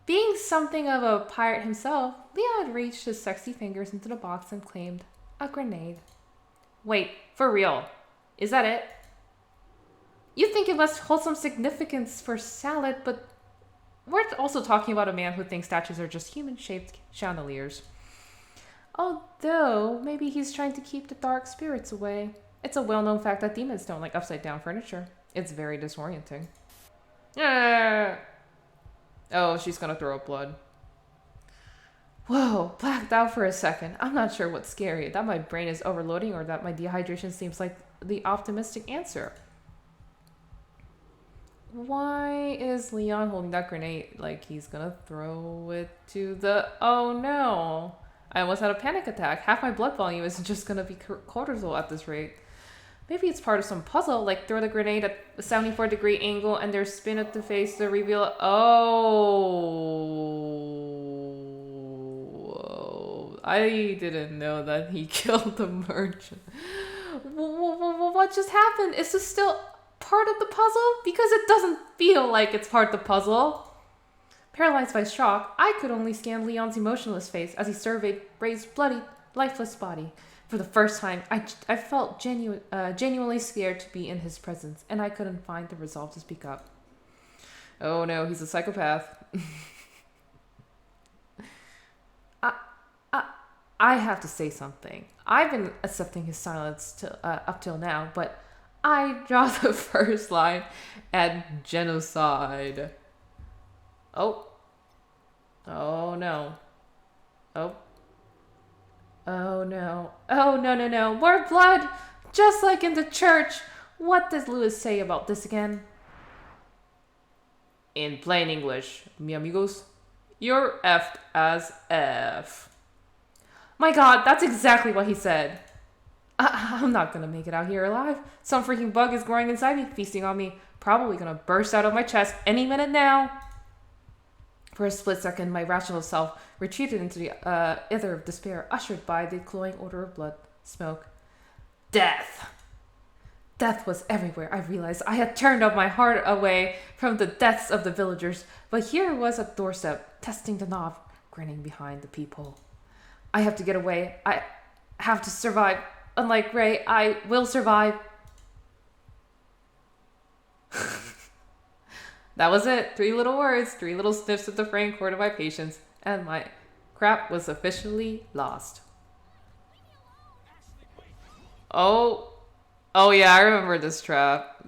Being something of a pirate himself, Leon reached his sexy fingers into the box and claimed a grenade. Wait, for real? Is that it? You think it must hold some significance for Salad, but we're also talking about a man who thinks statues are just human-shaped chandeliers. Although, maybe he's trying to keep the dark spirits away. It's a well-known fact that demons don't like upside-down furniture. It's very disorienting. Oh, she's gonna throw up blood. Whoa, blacked out for a second. I'm not sure what's scary, that my brain is overloading or that my dehydration seems like the optimistic answer. Why is Leon holding that grenade like he's gonna throw it to the... Oh no! I almost had a panic attack. Half my blood volume is just gonna be cortisol at this rate. Maybe it's part of some puzzle, like throw the grenade at a 74-degree angle and there's spin at the face to reveal... Oh, I didn't know that he killed the merchant. What just happened? Is this still part of the puzzle? Because it doesn't feel like it's part of the puzzle. Paralyzed by shock, I could only scan Leon's emotionless face as he surveyed Ray's bloody, lifeless body. For the first time, I felt genuinely scared to be in his presence, and I couldn't find the resolve to speak up. Oh no, he's a psychopath. I have to say something. I've been accepting his silence up till now, but I draw the first line at genocide. Oh. Oh no. Oh. Oh no. Oh no. More blood! Just like in the church! What does Lewis say about this again? In plain English, mi amigos, you're effed as F. My god, that's exactly what he said. I'm not gonna make it out here alive. Some freaking bug is growing inside me, feasting on me. Probably gonna burst out of my chest any minute now. For a split second, my rational self retreated into the ether of despair, ushered by the cloying odor of blood, smoke. Death! Death was everywhere, I realized. I had turned up my heart away from the deaths of the villagers, but here was a doorstep, testing the knob, grinning behind the peephole. I have to get away. I have to survive. Unlike Ray, I will survive. That was it. 3 little words, 3 little sniffs of the fraying cord of my patience, and my crap was officially lost. Oh yeah, I remember this trap.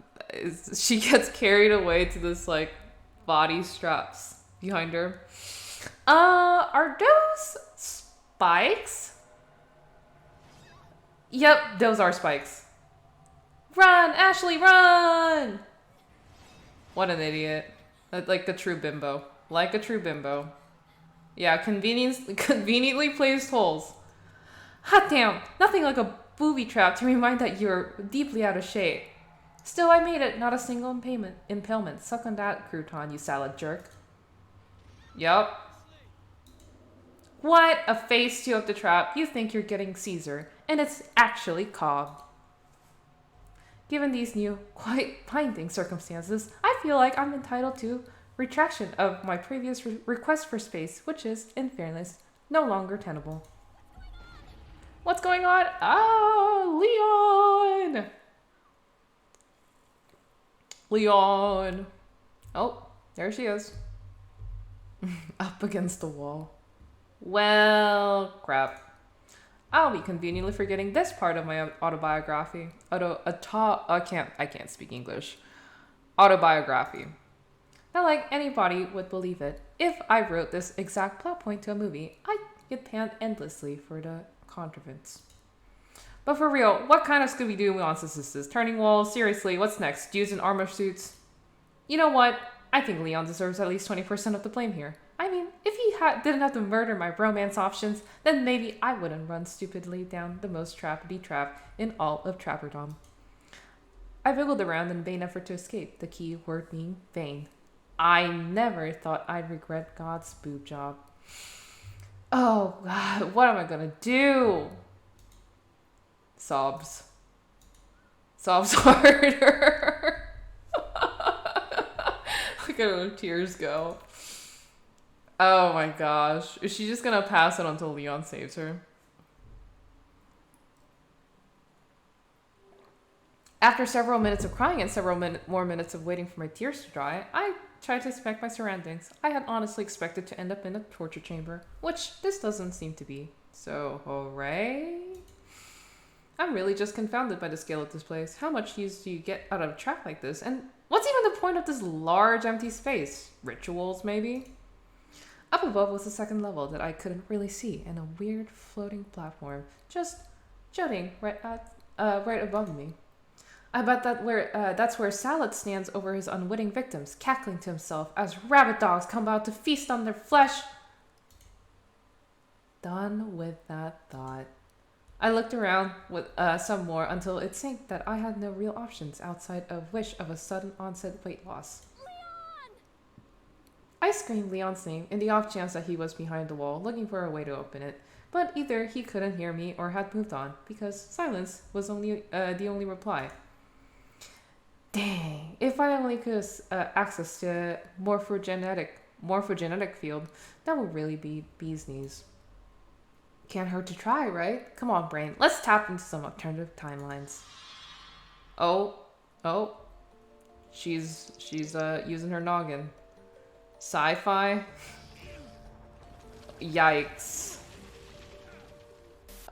She gets carried away to this, like, body straps behind her. Are those spikes? Yep, those are spikes. Run, Ashley, run! What an idiot. Like a true bimbo. Like a true bimbo. Yeah, conveniently placed holes. Hot damn, nothing like a booby trap to remind that you're deeply out of shape. Still, I made it, not a single impalement. Suck on that, crouton, you salad jerk. Yup. What? A phase 2 of the trap. You think you're getting Caesar, and it's actually Cobb. Given these new, quite binding circumstances, I feel like I'm entitled to retraction of my previous request for space, which is, in fairness, no longer tenable. What's going on? Ah, Leon! Leon! Oh, there she is. Up against the wall. Well, crap. I'll be conveniently forgetting this part of my autobiography. I can't speak English. Autobiography. Not like anybody would believe it. If I wrote this exact plot point to a movie, I'd get panned endlessly for the contrivance. But for real, what kind of Scooby-Doo nonsense is this? Turning walls? Seriously, what's next? Dudes in armor suits? You know what? I think Leon deserves at least 20% of the blame here. I mean, if he didn't have to murder my romance options, then maybe I wouldn't run stupidly down the most trappity trap in all of Trapperdom. I wiggled around in vain effort to escape, the key word being vain. I never thought I'd regret God's boob job. Oh God, what am I gonna do? Sobs. Sobs harder. Look at her tears go. Oh my gosh. Is she just gonna pass it until Leon saves her? After several minutes of crying and several more minutes of waiting for my tears to dry, I tried to inspect my surroundings. I had honestly expected to end up in a torture chamber, which this doesn't seem to be. So, hooray. I'm really just confounded by the scale of this place. How much use do you get out of a trap like this? And what's even the point of this large empty space? Rituals, maybe? Up above was the second level that I couldn't really see, and a weird floating platform just jutting right above me. I bet that's where Salad stands over his unwitting victims, cackling to himself as rabid dogs come out to feast on their flesh. Done with that thought. I looked around with some more until it sank that I had no real options outside of wish of a sudden onset weight loss. Leon! I screamed Leon's name in the off chance that he was behind the wall, looking for a way to open it. But either he couldn't hear me or had moved on, because silence was only the only reply. Dang, if I only could access to morphogenetic field, that would really be bee's knees. Can't hurt to try, right? Come on, brain. Let's tap into some alternative timelines. Oh. She's using her noggin. Sci-fi? Yikes.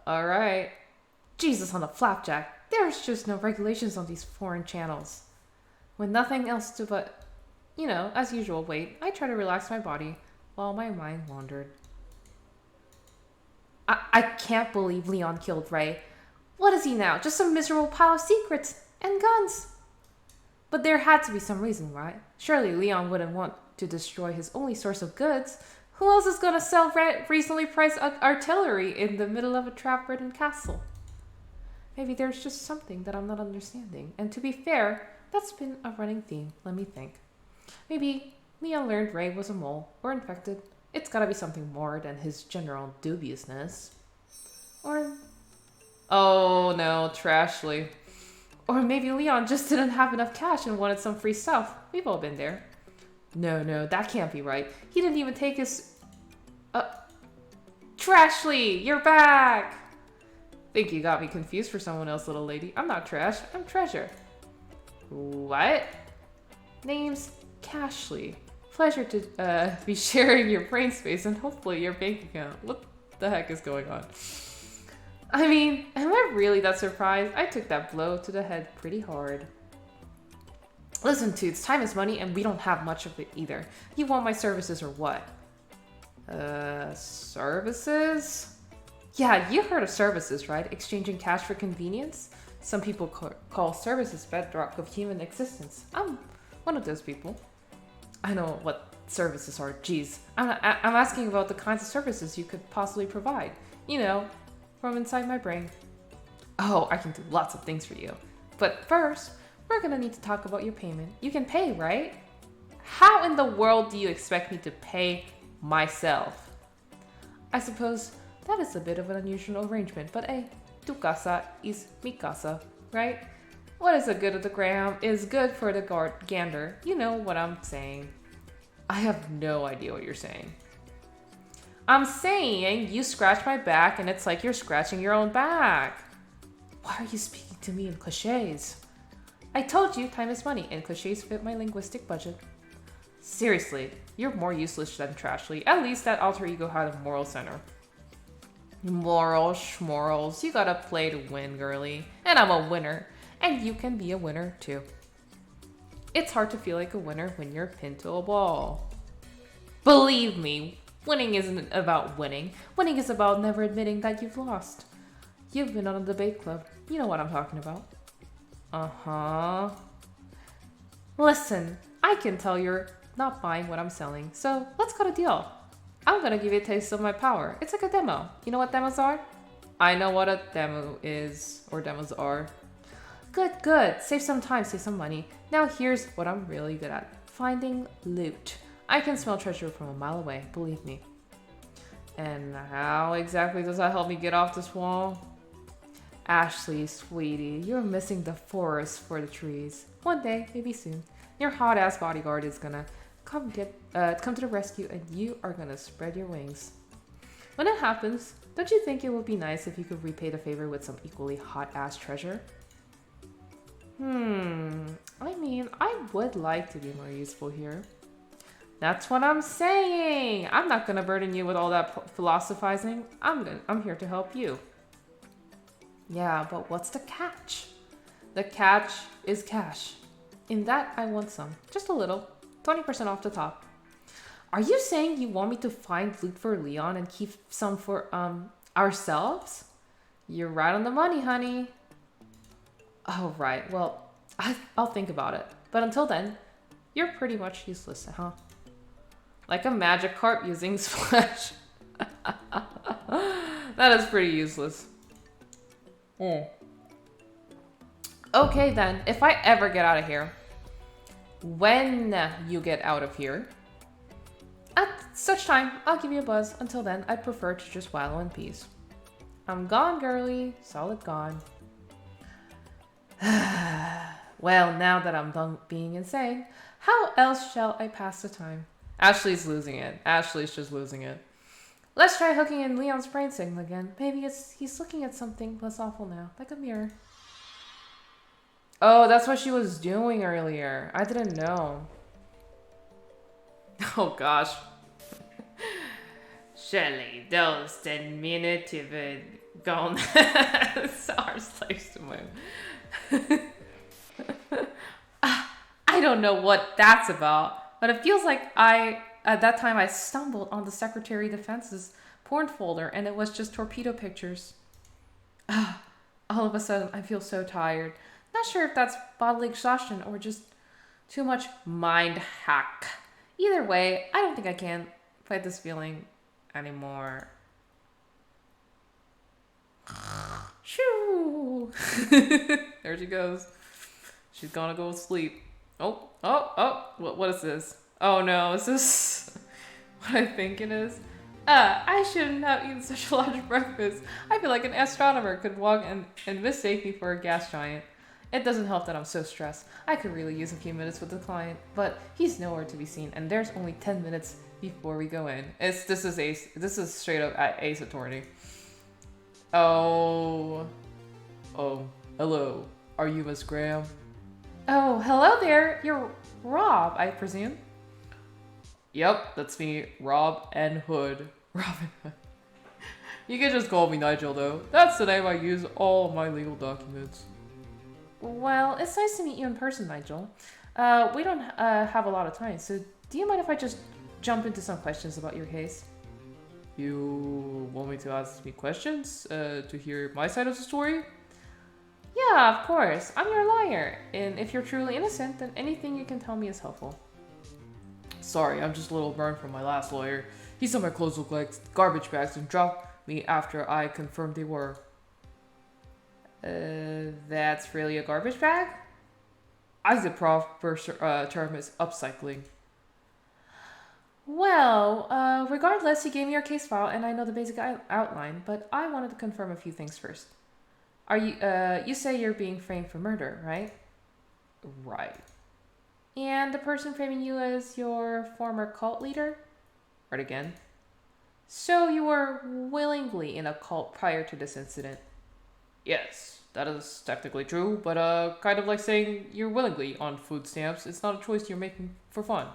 Alright. Jesus on a flapjack. There's just no regulations on these foreign channels. With nothing else to but, as usual, wait, I try to relax my body while my mind wandered. I can't believe Leon killed Ray. What is he now? Just some miserable pile of secrets and guns. But there had to be some reason, right? Surely Leon wouldn't want to destroy his only source of goods. Who else is going to sell reasonably priced artillery in the middle of a trap-ridden castle? Maybe there's just something that I'm not understanding. And to be fair, that's been a running theme. Let me think. Maybe Leon learned Ray was a mole or infected. It's gotta be something more than his general dubiousness. Or... oh no, Trashly. Or maybe Leon just didn't have enough cash and wanted some free stuff. We've all been there. No, that can't be right. He didn't even take his... Trashly, you're back! Think you got me confused for someone else, little lady. I'm not Trash, I'm Treasure. What? Name's Cashly. Pleasure to be sharing your brain space and hopefully your bank account. What the heck is going on? I mean, am I really that surprised? I took that blow to the head pretty hard. Listen, Toots, time is money and we don't have much of it either. You want my services or what? Services? Yeah, you heard of services, right? Exchanging cash for convenience? Some people call services bedrock of human existence. I'm one of those people. I know what services are. Geez, I'm asking about the kinds of services you could possibly provide. You know, from inside my brain. Oh, I can do lots of things for you. But first, we're gonna need to talk about your payment. You can pay, right? How in the world do you expect me to pay myself? I suppose that is a bit of an unusual arrangement, but hey, tu casa is mi casa, right? What is good at the gram is good for the gander. You know what I'm saying. I have no idea what you're saying. I'm saying you scratch my back and it's like you're scratching your own back. Why are you speaking to me in cliches? I told you time is money and cliches fit my linguistic budget. Seriously, you're more useless than Trashly. At least that alter ego had a moral center. Morals, schmorals, you gotta play to win, girly. And I'm a winner. And you can be a winner too. It's hard to feel like a winner when you're pinned to a wall. Believe me, winning isn't about winning. Winning is about never admitting that you've lost. You've been on a debate club. You know what I'm talking about. Uh-huh. Listen, I can tell you're not buying what I'm selling, so let's cut a deal. I'm gonna give you a taste of my power. It's like a demo. You know what demos are? I know what a demo is, or demos are. Good, good. Save some time, save some money. Now here's what I'm really good at. Finding loot. I can smell treasure from a mile away, believe me. And how exactly does that help me get off this wall? Ashley, sweetie, you're missing the forest for the trees. One day, maybe soon, your hot-ass bodyguard is gonna come to the rescue and you are gonna spread your wings. When it happens, don't you think it would be nice if you could repay the favor with some equally hot-ass treasure? I mean, I would like to be more useful here. That's what I'm saying. I'm not gonna burden you with all that philosophizing. I'm here to help you. Yeah, but what's the catch? The catch is cash. In that, I want some. Just a little. 20% off the top. Are you saying you want me to find loot for Leon and keep some for, ourselves? You're right on the money, honey. Oh, right. Well, I'll think about it. But until then, you're pretty much useless, huh? Like a magic carp using splash. That is pretty useless. Okay then, if I ever get out of here, when you get out of here, at such time, I'll give you a buzz. Until then, I'd prefer to just wallow in peace. I'm gone, girly. Solid gone. Well, now that I'm done being insane, how else shall I pass the time? Ashley's losing it. Ashley's just losing it. Let's try hooking in Leon's brain signal again. Maybe he's looking at something less awful now, like a mirror. Oh, that's what she was doing earlier. I didn't know. Oh gosh. Shelly, those 10 minutes of it gone. Sour sliced to my. I don't know what that's about, but it feels like at that time I stumbled on the Secretary of Defense's porn folder and it was just torpedo pictures. All of a sudden I feel so tired. Not sure if that's bodily exhaustion or just too much mind hack. Either way, I don't think I can fight this feeling anymore. Shoo! There she goes. She's gonna go to sleep. Oh. What is this? Oh no, is this what I think it is? I shouldn't have eaten such a large breakfast. I feel like an astronomer could walk and mistake me for a gas giant. It doesn't help that I'm so stressed. I could really use a few minutes with the client, but he's nowhere to be seen, and there's only 10 minutes before we go in. This is straight up at Ace Attorney. Oh, hello. Are you Miss Graham? Oh, hello there. You're Rob, I presume. Yep, that's me, Rob N. Hood. Robin Hood. You can just call me Nigel, though. That's the name I use all my legal documents. Well, it's nice to meet you in person, Nigel. We don't have a lot of time, so do you mind if I just jump into some questions about your case? You want me to ask me questions to hear my side of the story? Yeah, of course. I'm your lawyer, and if you're truly innocent, then anything you can tell me is helpful. Sorry, I'm just a little burned from my last lawyer. He said my clothes look like garbage bags and dropped me after I confirmed they were. That's really a garbage bag? I think the proper term is upcycling. Well, regardless, you gave me your case file and I know the basic outline, but I wanted to confirm a few things first. Are you, you say you're being framed for murder, right? Right. And the person framing you as your former cult leader? Right again. So you were willingly in a cult prior to this incident? Yes, that is technically true, but kind of like saying you're willingly on food stamps. It's not a choice you're making for fun.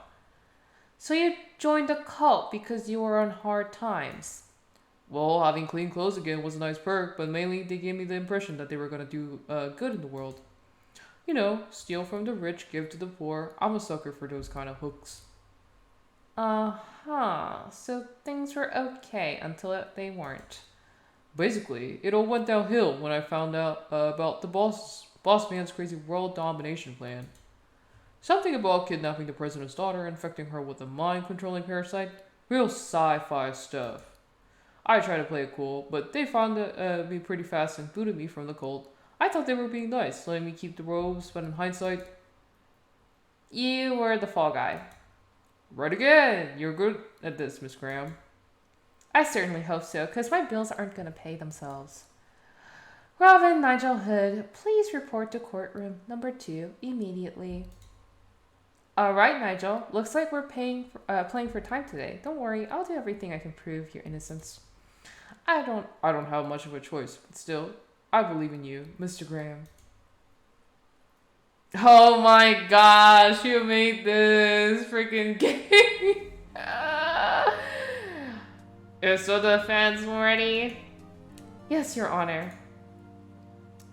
So you joined a cult because you were on hard times? Well, having clean clothes again was a nice perk, but mainly they gave me the impression that they were gonna do good in the world. You know, steal from the rich, give to the poor. I'm a sucker for those kind of hooks. Uh-huh. So things were okay until they weren't. Basically, it all went downhill when I found out about the boss man's crazy world domination plan. Something about kidnapping the president's daughter, infecting her with a mind-controlling parasite. Real sci-fi stuff. I tried to play it cool, but they found me pretty fast and booted me from the cult. I thought they were being nice, letting me keep the robes, but in hindsight, you were the fall guy. Right again! You're good at this, Miss Graham. I certainly hope so, because my bills aren't going to pay themselves. Robin Nigel Hood, please report to courtroom number 2 immediately. Alright, Nigel. Looks like we're playing for time today. Don't worry, I'll do everything I can prove your innocence. I don't have much of a choice, but still, I believe in you, Mr. Graham. Oh my gosh, you made this freaking game. Is the defense ready? Yes, Your Honor.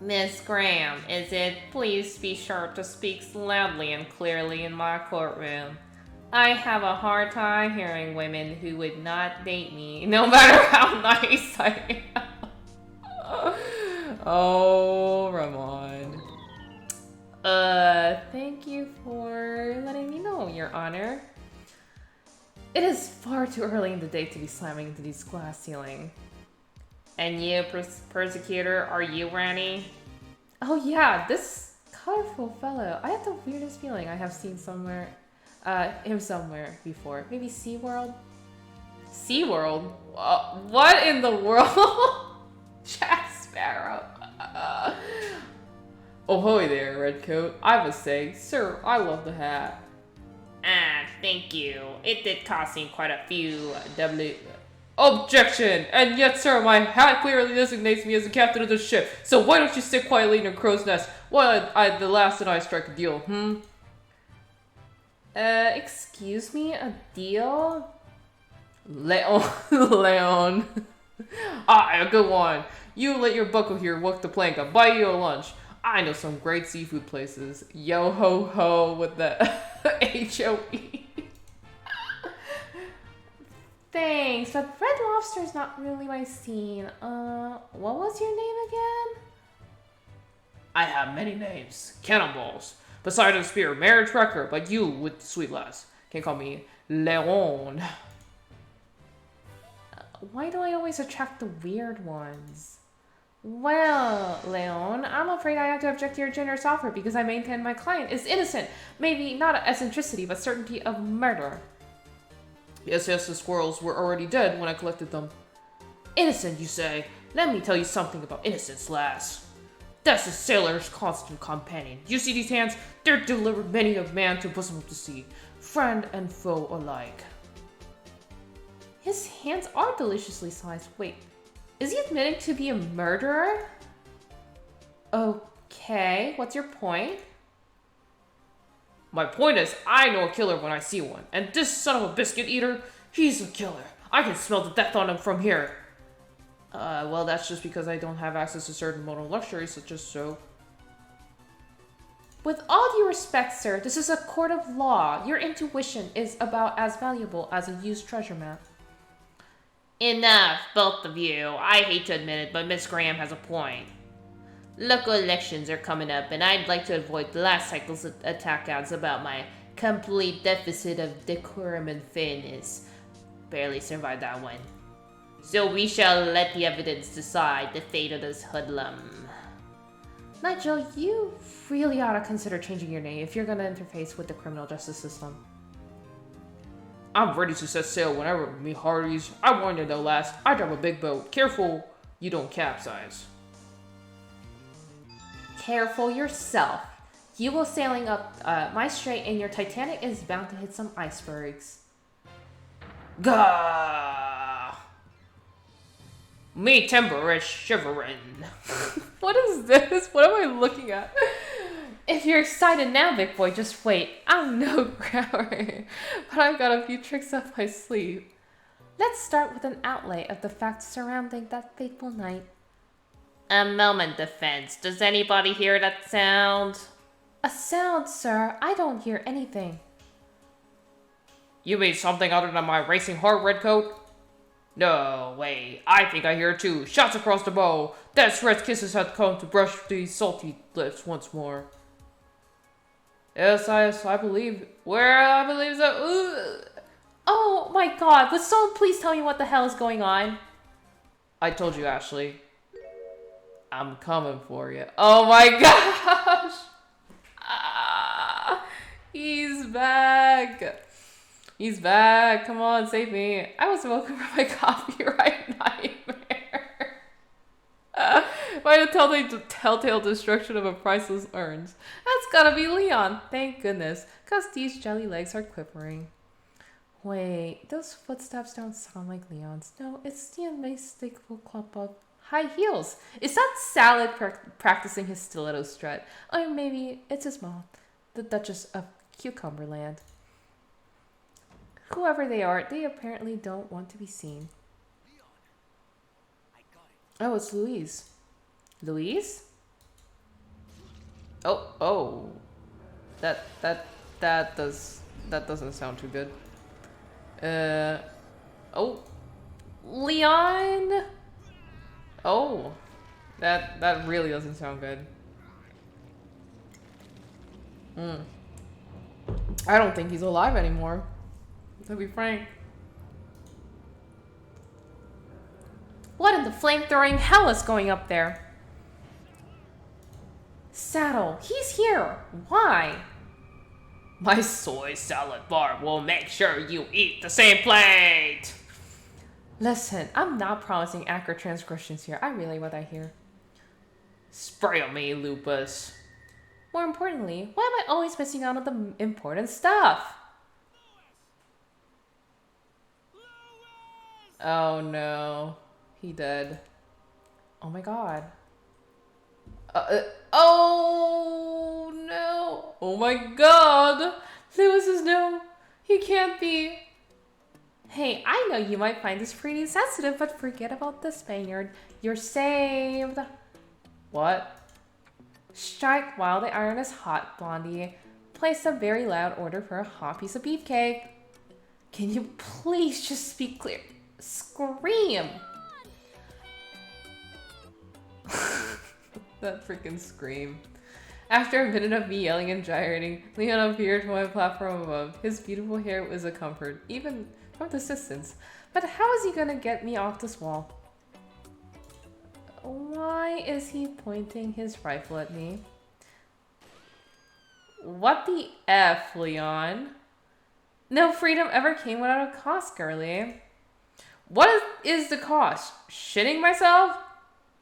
Miss Graham, is it? Please be sure to speak loudly and clearly in my courtroom. I have a hard time hearing women who would not date me, no matter how nice I am. Oh, Ramon. Thank you for letting me know, Your Honor. It is far too early in the day to be slamming into this glass ceiling. And you, persecutor, are you ready? Oh yeah, this colorful fellow. I have the weirdest feeling I have seen him somewhere before. Maybe SeaWorld? SeaWorld? What in the world? Jack Sparrow. Ahoy there, Redcoat. I must say, sir, I love the hat. Ah, thank you. It did cost me quite a few Objection! And yet, sir, my hat clearly designates me as the captain of the ship, so why don't you sit quietly in your crow's nest while the last and I strike a deal, excuse me, a deal? Leon. Ah, a good one. You let your bucko here work the plank, I'll buy you a lunch. I know some great seafood places. Yo ho ho with the H-O-E. Thanks, but Red Lobster's not really my scene. What was your name again? I have many names. Cannonballs. Poseidon Spear, Marriage Wrecker, but you with sweet lass can call me LEONNN. Why do I always attract the weird ones? Well, Leon, I'm afraid I have to object to your generous offer because I maintain my client is innocent. Maybe not eccentricity, but certainty of murder. Yes, the squirrels were already dead when I collected them. Innocent, you say? Let me tell you something about innocence, lass. That's a sailor's constant companion. You see these hands? They're delivered many a man to bosom of the sea, friend and foe alike. His hands are deliciously sized. Wait, is he admitting to be a murderer? Okay, what's your point? My point is, I know a killer when I see one, and this son of a biscuit eater, he's a killer. I can smell the death on him from here. Well, that's just because I don't have access to certain modern luxuries, such as soap. With all due respect, sir, this is a court of law. Your intuition is about as valuable as a used treasure map. Enough, both of you. I hate to admit it, but Miss Graham has a point. Local elections are coming up, and I'd like to avoid last cycle's attack ads about my complete deficit of decorum and fairness. Barely survived that one. So we shall let the evidence decide the fate of this hoodlum. Nigel, you really ought to consider changing your name if you're going to interface with the criminal justice system. I'm ready to set sail whenever me hearties. I warned you though last. I drive a big boat. Careful you don't capsize. Careful yourself. You will sailing up my strait and your Titanic is bound to hit some icebergs. Gah! Me timber is shivering. What is this? What am I looking at? If you're excited now, big boy, just wait. I'm no grammar, but I've got a few tricks up my sleeve. Let's start with an outlay of the facts surrounding that fateful night. A moment, defense. Does anybody hear that sound? A sound, sir? I don't hear anything. You mean something other than my racing heart, Redcoat? No, wait. I think I hear it too. Shots across the bow. Death's red kisses had come to brush these salty lips once more. Yes, I believe. Where I believe that. Oh my god, would someone please tell me what the hell is going on? I told you, Ashley. I'm coming for you. Oh my gosh! He's back. He's back. Come on, save me. I was woken from my copyright nightmare. By the telltale destruction of a priceless urns. That's gotta be Leon. Thank goodness. Cause these jelly legs are quivering. Wait, those footsteps don't sound like Leon's. No, it's the unmistakable clump of high heels. Is that Salad practicing his stiletto strut? Or maybe it's his mom, the Duchess of Cucumberland. Whoever they are, they apparently don't want to be seen. Oh, it's Louise. Louise? Oh. That doesn't sound too good. Oh. Leon? Oh. That really doesn't sound good. I don't think he's alive anymore. To be frank. What in the flame-throwing hell is going up there? Saddle, he's here. Why? My soy salad bar will make sure you eat the same plate. Listen, I'm not promising accurate transcriptions here. I relay what I hear. Spray on me, Lupus. More importantly, why am I always missing out on the important stuff? Oh no. He dead. Oh my god. Oh no. Oh my god. Lewis is no. He can't be. Hey, I know you might find this pretty sensitive, but forget about the Spaniard. You're saved. What? Strike while the iron is hot, Blondie. Place a very loud order for a hot piece of beefcake. Can you please just speak clear? Scream! That freaking scream. After a minute of me yelling and gyrating, Leon appeared from my platform above. His beautiful hair was a comfort, even from the distance. But how is he gonna get me off this wall? Why is he pointing his rifle at me? What the F, Leon? No freedom ever came without a cost, girlie. What is the cost? Shitting myself?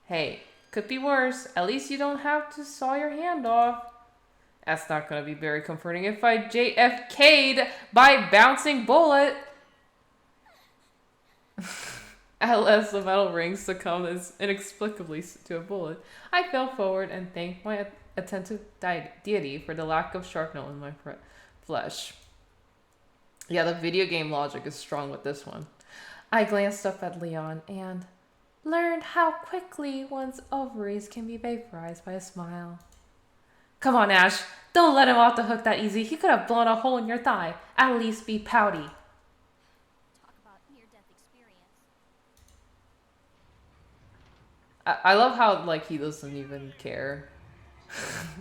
Hey, could be worse. At least you don't have to saw your hand off. That's not gonna be very comforting if I JFK'd by bouncing bullet. As the metal ring succumbed inexplicably to a bullet, I fell forward and thanked my attentive deity for the lack of shrapnel in my flesh. Yeah, the video game logic is strong with this one. I glanced up at Leon and learned how quickly one's ovaries can be vaporized by a smile. Come on, Ash. Don't let him off the hook that easy. He could have blown a hole in your thigh. At least be pouty. Talk about near-death experience. I love how, like, he doesn't even care.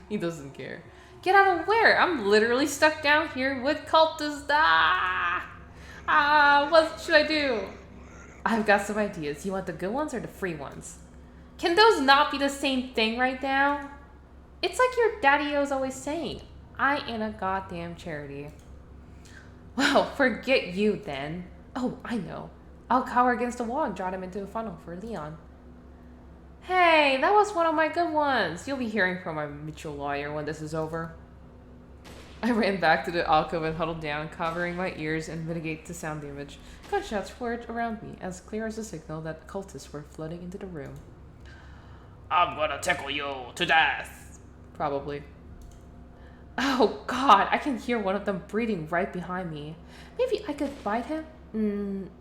He doesn't care. Get out of where? I'm literally stuck down here with cultists. What should I do? I've got some ideas. You want the good ones or the free ones? Can those not be the same thing right now? It's like your daddy-o's always saying, I ain't a goddamn charity. Well, forget you then. Oh, I know. I'll cower against the wall and draw him into a funnel for Leon. Hey, that was one of my good ones. You'll be hearing from my mutual lawyer when this is over. I ran back to the alcove and huddled down, covering my ears and mitigate the sound damage. Gunshots whirred around me, as clear as a signal that cultists were flooding into the room. I'm gonna tickle you to death. Probably. Oh god, I can hear one of them breathing right behind me. Maybe I could bite him?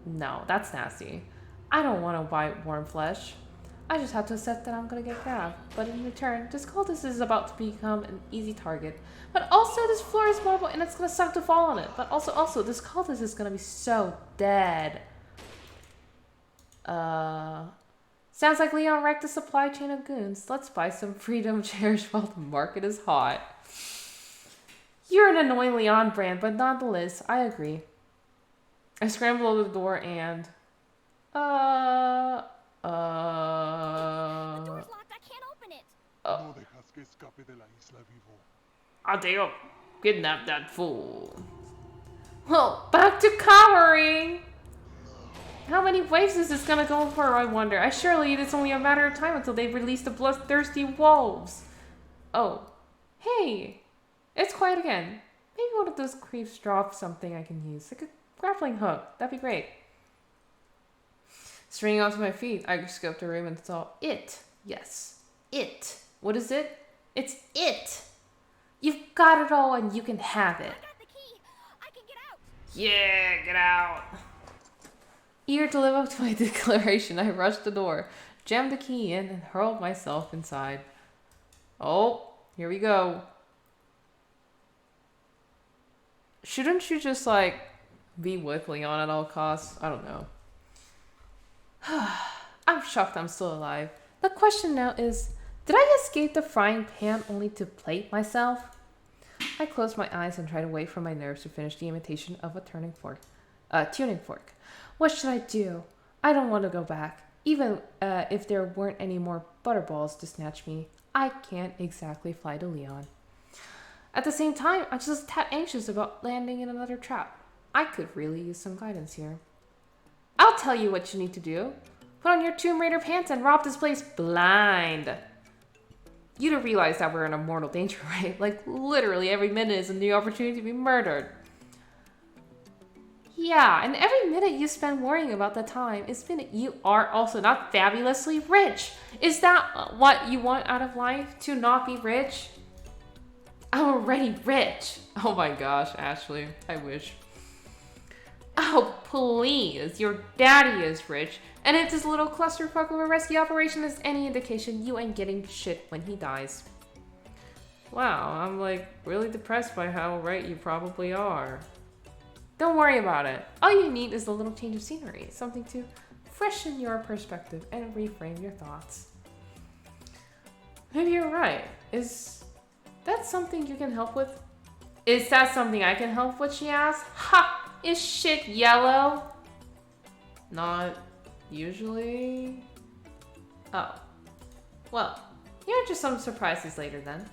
No, that's nasty. I don't want to bite warm flesh. I just have to accept that I'm gonna get grabbed. But in return, this cultist is about to become an easy target. But also, this floor is marble and it's gonna suck to fall on it. But also, this cultist is gonna be so dead. Sounds like Leon wrecked the supply chain of goons. Let's buy some freedom chairs while the market is hot. You're an annoying Leon brand, but nonetheless, I agree. I scrambled over the door and... The door's locked. I can't open it. No dejas que escape de la isla vivo. I'll take a kidnap that fool. Well, back to cowering! How many waves is this gonna go for, I wonder? Surely it's only a matter of time until they release the bloodthirsty wolves. Oh. Hey! It's quiet again. Maybe one of those creeps dropped something I can use. Like a grappling hook. That'd be great. Springing onto my feet, I scoped the room and saw it. Yes. It. What is it? It's it! You've got it all and you can have it. I got the key. I can get out. Yeah, get out. Eager to live up to my declaration, I rushed the door, jammed the key in, and hurled myself inside. Oh, here we go. Shouldn't you just, like, be with Leon at all costs? I don't know. I'm shocked I'm still alive. The question now is, did I escape the frying pan only to plate myself? I closed my eyes and tried to wait for my nerves to finish the imitation of a tuning fork. What should I do? I don't want to go back. Even if there weren't any more butterballs to snatch me, I can't exactly fly to Leon. At the same time, I'm just a tad anxious about landing in another trap. I could really use some guidance here. I'll tell you what you need to do. Put on your Tomb Raider pants and rob this place blind. You do realize that we're in a mortal danger, right? Like, literally every minute is a new opportunity to be murdered. Yeah, and every minute you spend worrying about the time is minute you are also not fabulously rich. Is that what you want out of life? To not be rich? I'm already rich. Oh my gosh, Ashley. I wish. Oh, please. Your daddy is rich. And if this little clusterfuck of a rescue operation is any indication, you ain't getting shit when he dies. Wow, I'm like really depressed by how right you probably are. Don't worry about it. All you need is a little change of scenery. Something to freshen your perspective and reframe your thoughts. Maybe you're right. Is that something you can help with? Is that something I can help with, she asked. Ha! Is shit yellow? Not usually. Oh. Well, here are just some surprises later then.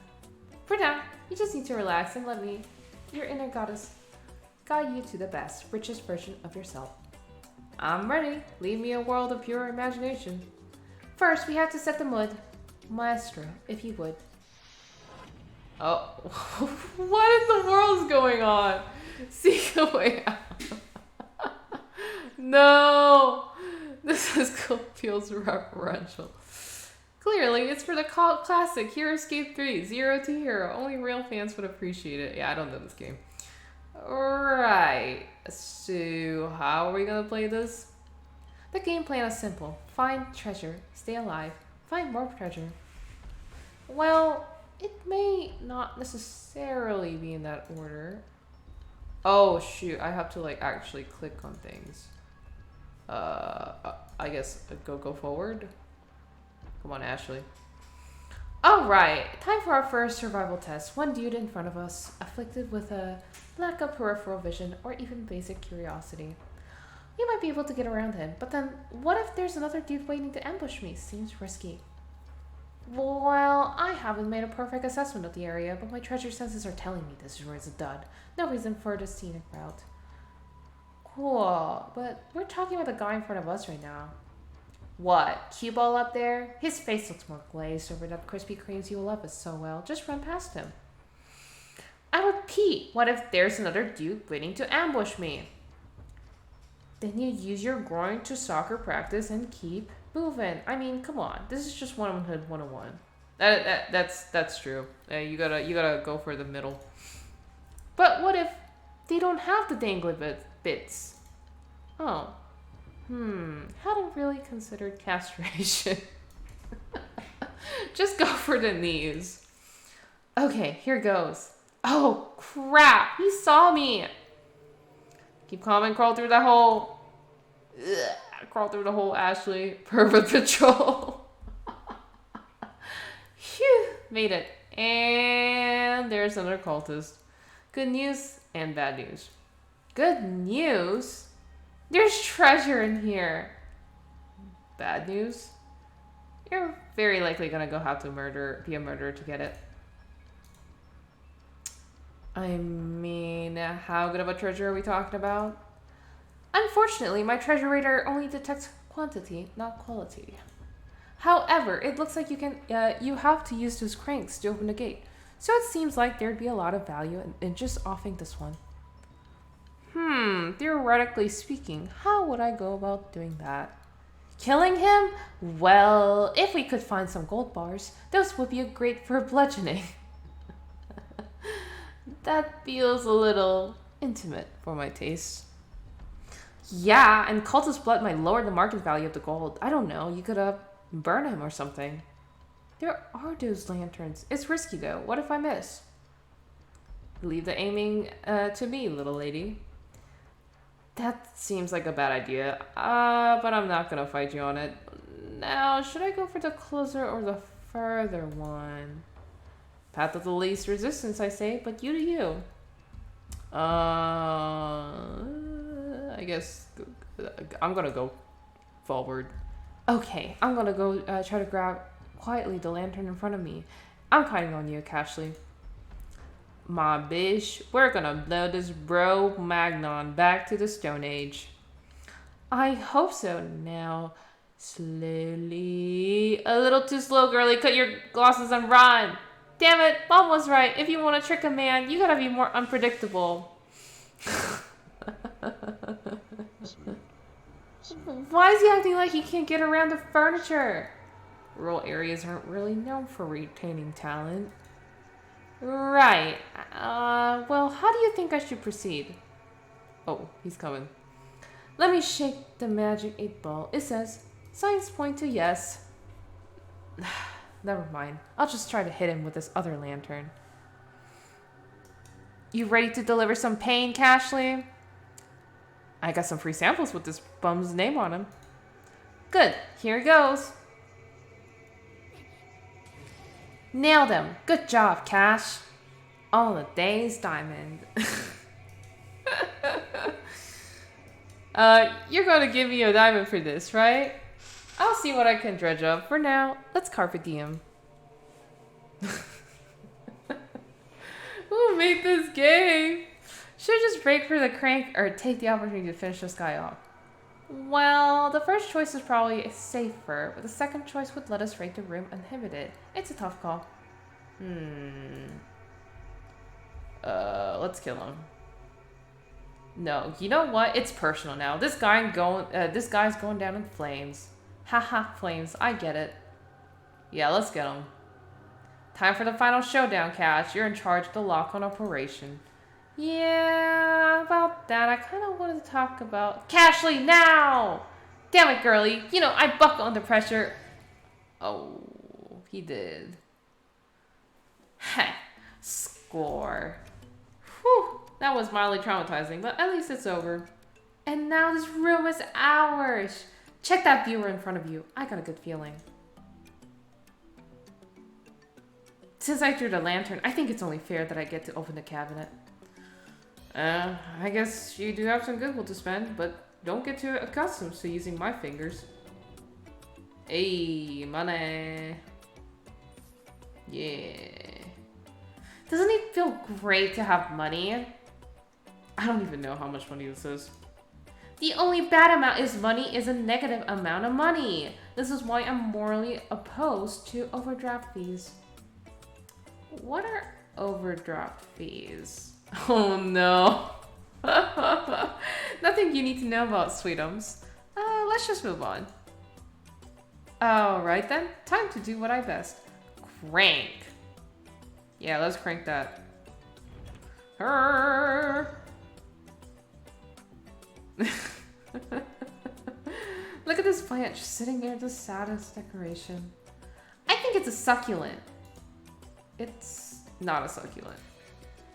For now, you just need to relax and let me, your inner goddess, guide you to the best, richest version of yourself. I'm ready. Leave me a world of pure imagination. First, we have to set the mood. Maestro, if you would. Oh, what in the world is going on? Seek a way out. No, this is cool. Feels referential. Clearly, it's for the cult classic Hero Escape 3, Zero to Hero. Only real fans would appreciate it. Yeah, I don't know this game. Right, so how are we gonna play this? The game plan is simple. Find treasure, stay alive, find more treasure. Well, it may not necessarily be in that order. Oh shoot, I have to like actually click on things. I guess go forward. Come on, Ashley. Alright, time for our first survival test. One dude in front of us, afflicted with a lack of peripheral vision or even basic curiosity. We might be able to get around him, but then what if there's another dude waiting to ambush me? Seems risky. Well, I haven't made a perfect assessment of the area, but my treasure senses are telling me this is a dud. No reason for the scenic route. Cool, but we're talking about the guy in front of us right now. What, cue ball up there? His face looks more glazed over that Krispy Kremes you love us so well. Just run past him. I repeat, what if there's another dude waiting to ambush me? Then you use your groin to soccer practice and keep moving. I mean, come on. This is just womanhood 101. That's true. You gotta go for the middle. But what if they don't have the dangly bits? Oh. Hadn't really considered castration. Just go for the knees. Okay, here goes. Oh, crap. He saw me. Keep calm and crawl through that hole. Ugh, crawl through the hole, Ashley. Perfect patrol. Phew, made it. And there's another cultist. Good news and bad news. Good news? There's treasure in here. Bad news? You're very likely gonna have to be a murderer to get it. I mean, how good of a treasure are we talking about? Unfortunately, my treasure radar only detects quantity, not quality. However, it looks like you have to use those cranks to open the gate. So it seems like there'd be a lot of value in just offing this one. Theoretically speaking, how would I go about doing that? Killing him? Well, if we could find some gold bars, those would be great for bludgeoning. That feels a little intimate for my taste. Yeah, and cultist blood might lower the market value of the gold. I don't know, you could burn him or something. There are those lanterns. It's risky though. What if I miss? Leave the aiming to me, little lady. That seems like a bad idea, but I'm not gonna fight you on it. Now, should I go for the closer or the further one? Path of the least resistance, I say, but you do you. I guess I'm gonna go forward. Okay, I'm gonna go try to grab quietly the lantern in front of me. I'm counting on you, Cashley. My bish, we're gonna blow this bro Magnon back to the Stone Age. I hope so. Now, slowly. A little too slow, girlie. Cut your glosses and run. Damn it, Mom was right. If you want to trick a man, you gotta be more unpredictable. Why is he acting like he can't get around the furniture? Rural areas aren't really known for retaining talent. Right. Well, how do you think I should proceed? Oh, he's coming. Let me shake the magic 8-ball. It says, signs point to yes. Never mind. I'll just try to hit him with this other lantern. You ready to deliver some pain, Cashley? I got some free samples with this bum's name on them. Good. Here goes. Nailed him. Good job, Cash. All the day's diamond. You're going to give me a diamond for this, right? I'll see what I can dredge up. For now, let's carpe diem. Who made this game? Should I just break for the crank or take the opportunity to finish this guy off? Well, the first choice is probably safer, but the second choice would let us raid the room uninhibited. It's a tough call. Let's kill him. No, you know what? It's personal now. This guy's going down in flames. Haha, flames. I get it. Yeah, let's get him. Time for the final showdown, Cash. You're in charge of the lock-on operation. Yeah, about that. I kind of wanted to talk about... Cashley, now! Damn it, girlie. You know, I buckle under pressure. Oh, he did. Heh, score. Whew, that was mildly traumatizing, but at least it's over. And now this room is ours. Check that viewer in front of you. I got a good feeling. Since I threw the lantern, I think it's only fair that I get to open the cabinet. I guess you do have some goodwill to spend, but don't get too accustomed to using my fingers. Hey, money. Yeah. Doesn't it feel great to have money? I don't even know how much money this is. The only bad amount is money is a negative amount of money. This is why I'm morally opposed to overdraft fees. What are overdraft fees? Oh no. Nothing you need to know about, sweetums. Let's just move on. Alright then, time to do what I best. Crank. Yeah, let's crank that. Look at this plant just sitting there, the saddest decoration. I think it's a succulent. It's not a succulent.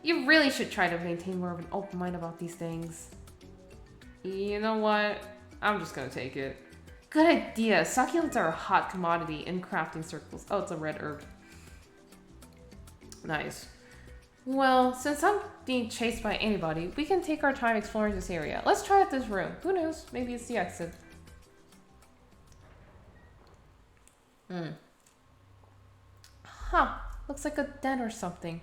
You really should try to maintain more of an open mind about these things. You know what? I'm just gonna take it. Good idea. Succulents are a hot commodity in crafting circles. Oh, it's a red herb. Nice. Well, since I'm being chased by anybody, we can take our time exploring this area. Let's try out this room. Who knows? Maybe it's the exit. Huh. Looks like a den or something.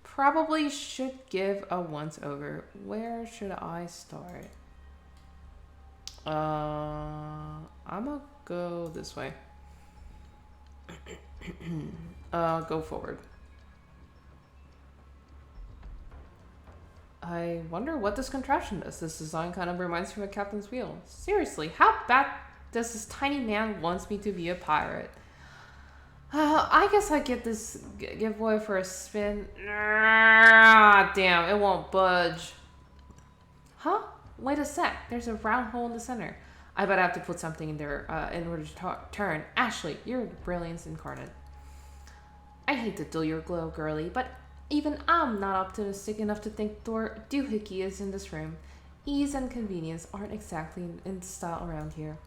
Probably should give a once over. Where should I start? I'm gonna go this way. Go forward. I wonder what this contraption does. This design kind of reminds me of a captain's wheel. Seriously, how bad does this tiny man wants me to be a pirate? I guess I get this giveaway for a spin. Damn, it won't budge. Huh? Wait a sec. There's a round hole in the center. I bet I have to put something in there in order to turn. Ashley, you're brilliance incarnate. I hate to dull your glow, girly, but even I'm not optimistic enough to think Thor Doohickey is in this room. Ease and convenience aren't exactly in style around here.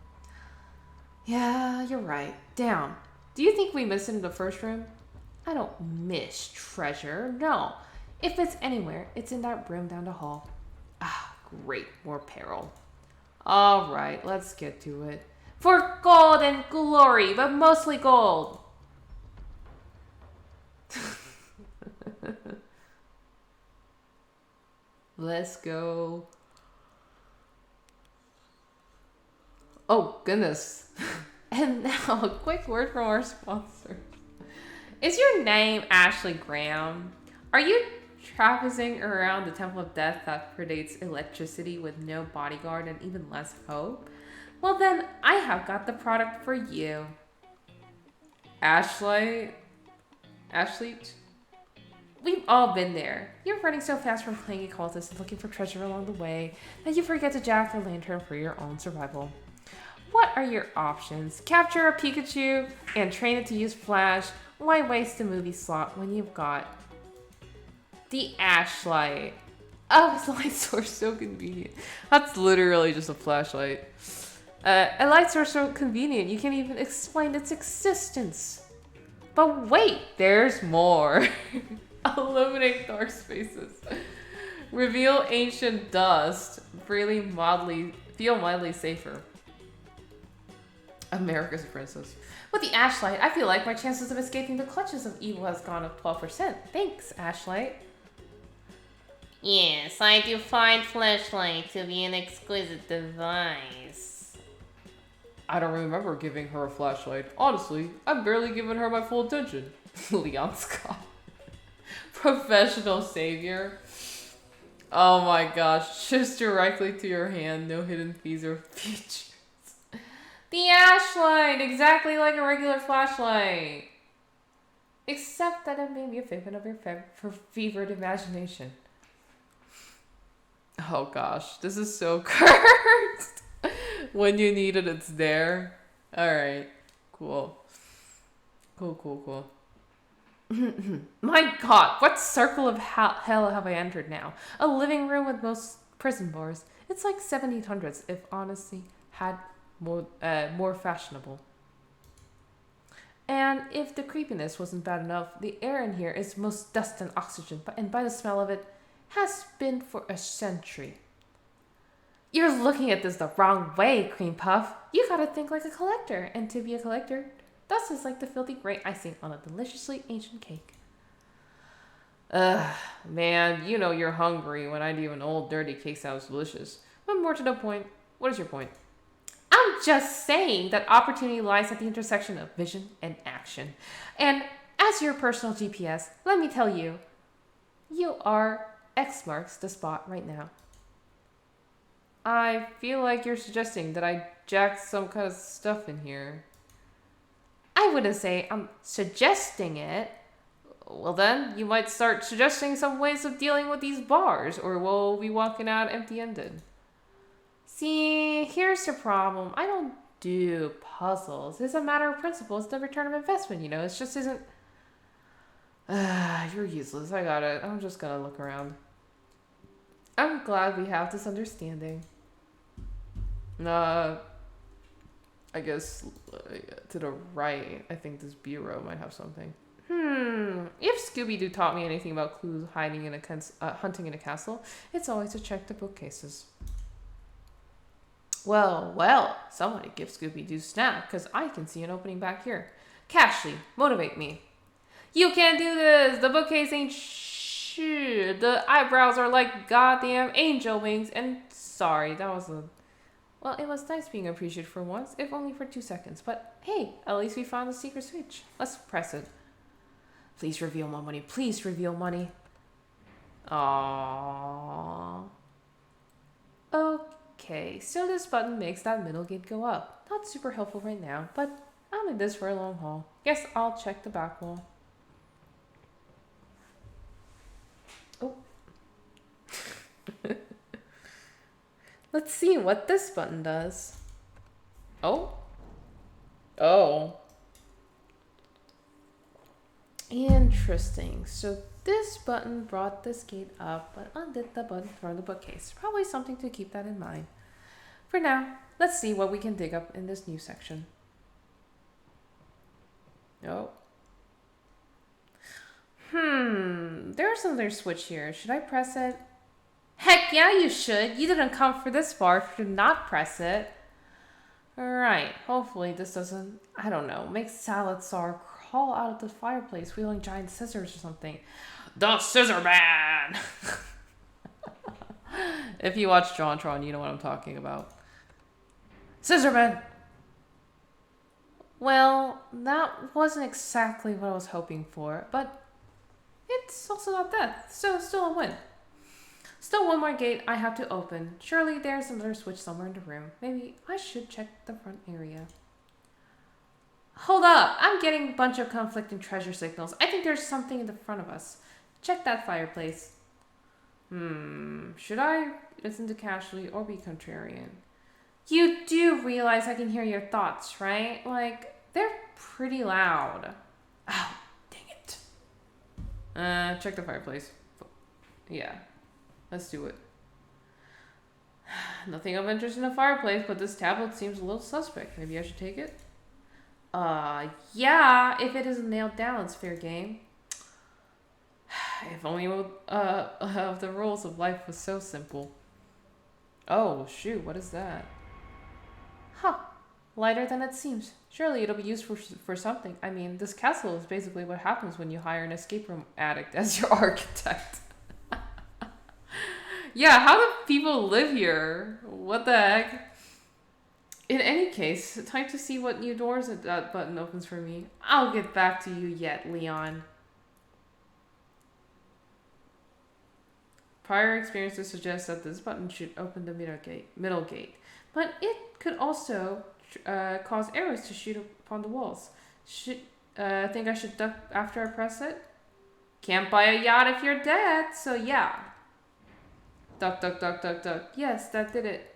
Yeah, you're right. Damn. Do you think we missed it in the first room? I don't miss treasure, no. If it's anywhere, it's in that room down the hall. Ah, great, more peril. Alright, let's get to it. For gold and glory, but mostly gold. Let's go. Oh, goodness. And now a quick word from our sponsor. Is your name Ashley Graham? Are you traversing around the Temple of Death that predates electricity with no bodyguard and even less hope? Well then, I have got the product for you. Ashley? We've all been there. You're running so fast from playing a cultist and looking for treasure along the way that you forget to jack the lantern for your own survival. What are your options? Capture a Pikachu and train it to use Flash? Why waste a movie slot when you've got the Ashlight? Oh, it's a light source, so convenient. That's literally just a flashlight. A light source so convenient, you can't even explain its existence. But wait, there's more. Illuminate dark spaces. Reveal ancient dust. Feel mildly safer. America's princess. With the Ashlight, I feel like my chances of escaping the clutches of evil has gone up 12%. Thanks, Ashlight. Yes, I do find flashlight to be an exquisite device. I don't remember giving her a flashlight. Honestly, I've barely given her my full attention. Leon Scott. Professional savior. Oh my gosh. Just directly to your hand. No hidden fees or features. The Ashlight! Exactly like a regular flashlight. Except that it may be a figment of your fevered imagination. Oh gosh. This is so cursed. When you need it, it's there. Alright. Cool. Cool. My god, what circle of hell have I entered now? A living room with most prison bars. It's like 1700s if honesty had more fashionable. And if the creepiness wasn't bad enough, the air in here is most dust and oxygen, and by the smell of it, has been for a century. You're looking at this the wrong way, Cream Puff. You gotta think like a collector, and to be a collector, dust is like the filthy gray icing on a deliciously ancient cake. Ugh, man, you know you're hungry when I do an old dirty cake sounds delicious. But more to the point, what is your point? I'm just saying that opportunity lies at the intersection of vision and action. And as your personal GPS, let me tell you, you are X marks the spot right now. I feel like you're suggesting that I jacked some kind of stuff in here. I wouldn't say I'm suggesting it. Well then, you might start suggesting some ways of dealing with these bars, or we'll be walking out empty-handed. See, here's the problem. I don't do puzzles. It's a matter of principle. It's the return of investment, you know? It just isn't... You're useless. I got it. I'm just gonna look around. I'm glad we have this understanding. I guess to the right, I think this bureau might have something. If Scooby-Doo taught me anything about clues hiding in hunting in a castle, it's always to check the bookcases. Well, somebody give Scooby-Doo a snack, because I can see an opening back here. Cashley, motivate me. You can't do this! The bookcase ain't shit. The eyebrows are like goddamn angel wings, and sorry, that was a... Well, it was nice being appreciated for once, if only for 2 seconds. But hey, at least we found the secret switch. Let's press it. Please reveal my money. Please reveal money. Aww. Okay, so this button makes that middle gate go up. Not super helpful right now, but I'm in this for a long haul. Guess I'll check the back wall. Oh. Let's see what this button does. Oh. Interesting. So this button brought this gate up, but undid the button from the bookcase. Probably something to keep that in mind. For now, let's see what we can dig up in this new section. Oh. There's another switch here. Should I press it? Heck yeah, you should. You didn't come for this far if you did not press it. Alright, hopefully this doesn't, I don't know, make Salazar crawl out of the fireplace wielding giant scissors or something. The Scissor Man! If you watch JonTron, you know what I'm talking about. Scissor Man! Well, that wasn't exactly what I was hoping for, but it's also not that, so still a win. Still one more gate I have to open. Surely there's another switch somewhere in the room. Maybe I should check the front area. Hold up! I'm getting a bunch of conflicting treasure signals. I think there's something in the front of us. Check that fireplace. Should I listen to casually or be contrarian? You do realize I can hear your thoughts, right? Like, they're pretty loud. Oh, dang it. Check the fireplace. Yeah. Let's do it. Nothing of interest in the fireplace, but this tablet seems a little suspect. Maybe I should take it? Yeah, if it isn't nailed down, it's fair game. If only the rules of life was so simple. Oh, shoot, what is that? Huh, lighter than it seems. Surely it'll be used for something. I mean, this castle is basically what happens when you hire an escape room addict as your architect. Yeah, how do people live here? What the heck? In any case, time to see what new doors that button opens for me. I'll get back to you yet, Leon. Prior experiences suggest that this button should open the middle gate, but it could also cause arrows to shoot upon the walls. Think I should duck after I press it? Can't buy a yacht if you're dead, so yeah. Duck, duck, duck, duck, duck. Yes, that did it.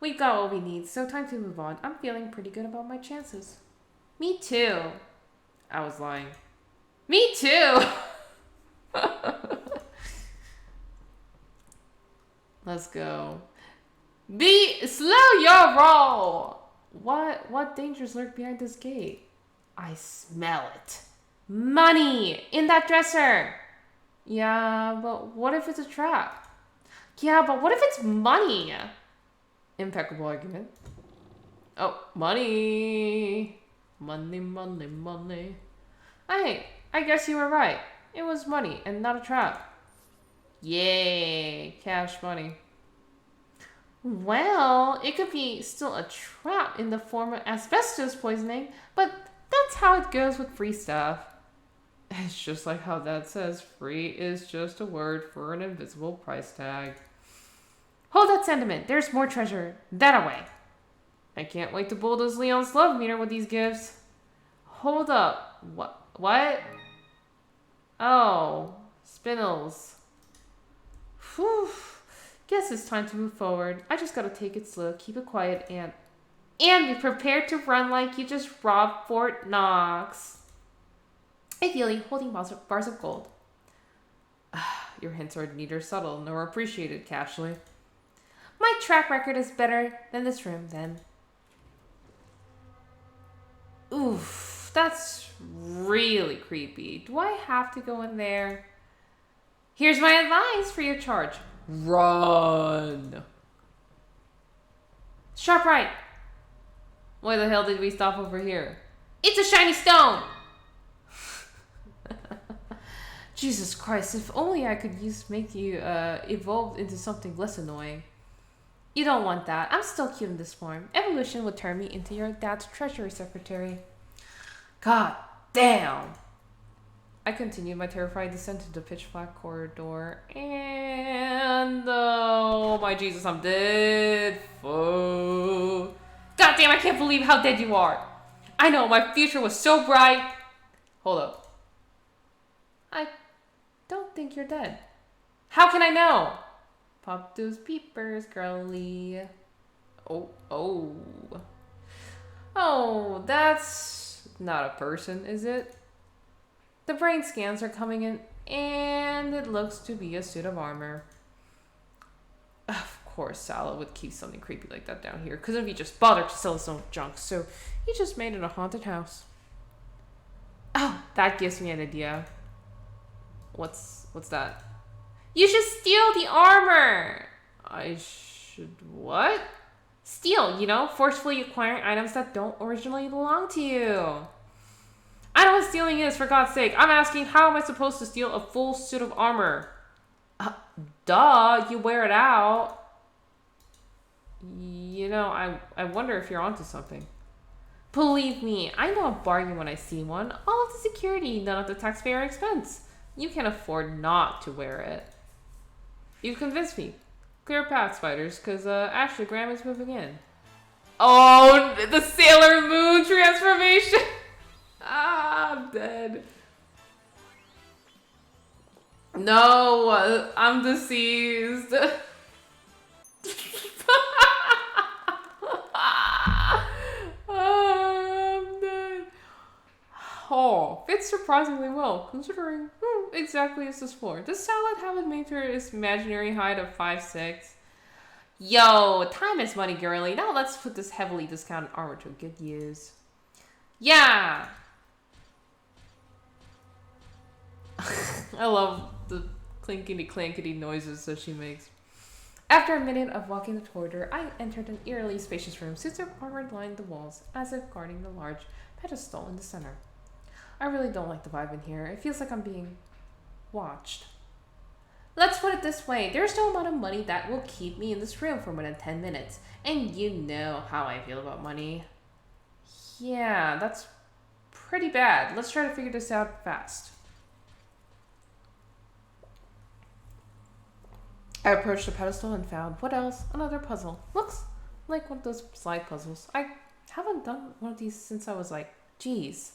We've got what we need, so time to move on. I'm feeling pretty good about my chances. Me too. I was lying. Me too! Let's go. Be slow your roll! What dangers lurk behind this gate? I smell it. Money! In that dresser! Yeah, but what if it's a trap? Yeah, but what if it's money? Impeccable argument. Oh, money! Money, money, money. I guess you were right. It was money and not a trap. Yay, cash money. Well, it could be still a trap in the form of asbestos poisoning, but that's how it goes with free stuff. It's just like how that says free is just a word for an invisible price tag. Hold that sentiment. There's more treasure. That away. I can't wait to bulldoze Leon's love meter with these gifts. Hold up. What? Oh, spindles. Whew. Guess it's time to move forward. I just gotta take it slow, keep it quiet, and be prepared to run like you just robbed Fort Knox. Ideally, holding bars of gold. Your hints are neither subtle nor appreciated, casually. My track record is better than this room, then. Oof, that's really creepy. Do I have to go in there? Here's my advice for your charge. Run! Sharp right! Why the hell did we stop over here? It's a shiny stone! Jesus Christ, if only I could make you evolve into something less annoying. You don't want that. I'm still cute in this form. Evolution would turn me into your dad's treasury secretary. God damn! I continued my terrified descent into the pitch-black corridor, and oh my Jesus, I'm dead. Oh. God damn, I can't believe how dead you are. I know, my future was so bright. Hold up. I don't think you're dead. How can I know? Pop those peepers, girly. Oh, that's not a person, is it? The brain scans are coming in, and it looks to be a suit of armor. Of course, Sala would keep something creepy like that down here. Couldn't he just bother to sell his own junk? So he just made it a haunted house. Oh, that gives me an idea. What's that? You should steal the armor! I should what? Steal, forcefully acquiring items that don't originally belong to you. I know what stealing is, for God's sake. I'm asking, how am I supposed to steal a full suit of armor? Duh, you wear it out. I wonder if you're onto something. Believe me, I know a bargain when I see one. All of the security, none of the taxpayer expense. You can afford not to wear it. You've convinced me. Clear path, spiders, because Ashley Graham is moving in. Oh, the Sailor Moon transformation! I'm dead. No, I'm deceased. I'm dead. Oh, fits surprisingly well, considering exactly as this floor. Does Salad have a major imaginary height of 5'6"? Yo, time is money, girly. Now let's put this heavily discounted armor to good use. Yeah! I love the clinkety-clankety noises that she makes. After a minute of walking toward her, I entered an eerily spacious room. Suits of armor lined the walls, as if guarding the large pedestal in the center. I really don't like the vibe in here. It feels like I'm being watched. Let's put it this way. There's no amount of money that will keep me in this room for more than 10 minutes. And you know how I feel about money. Yeah, that's pretty bad. Let's try to figure this out fast. I approached the pedestal and found, what else? Another puzzle. Looks like one of those slide puzzles. I haven't done one of these since I was like, geez,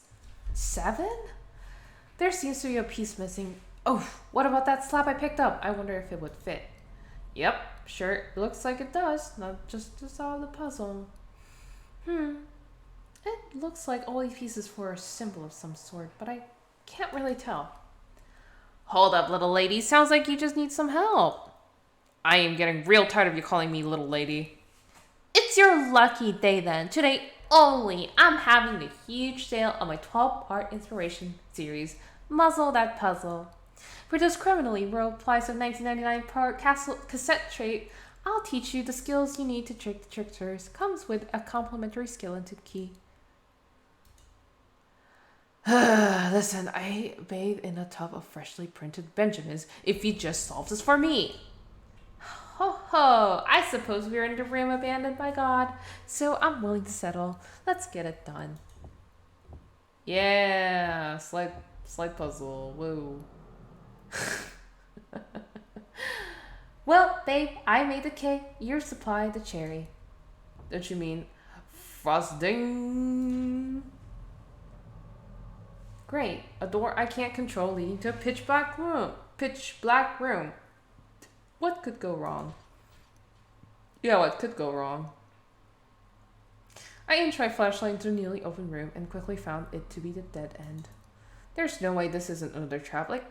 7? There seems to be a piece missing. Oh, what about that slab I picked up? I wonder if it would fit. Yep, sure, it looks like it does. Not just to solve the puzzle. It looks like all these pieces for a symbol of some sort, but I can't really tell. Hold up, little lady. Sounds like you just need some help. I am getting real tired of you calling me little lady. It's your lucky day then. Today only, I'm having a huge sale on my 12-part inspiration series, Muzzle That Puzzle. For those criminally low price of 19.99 per cassette tape, I'll teach you the skills you need to trick the tricksters. Comes with a complimentary skill into key. Listen, I bathe in a tub of freshly printed Benjamins if you just solve this for me. Ho ho, I suppose we're in the room abandoned by God, so I'm willing to settle. Let's get it done. Yeah, slide puzzle. Whoa. Well, babe, I made the cake. You supply the cherry. Don't you mean frosting? Great. A door I can't control leading to a pitch black room. What could go wrong? Yeah, what could go wrong? I aimed my flashlight into the newly opened room and quickly found it to be the dead end. There's no way this isn't another trap. Like,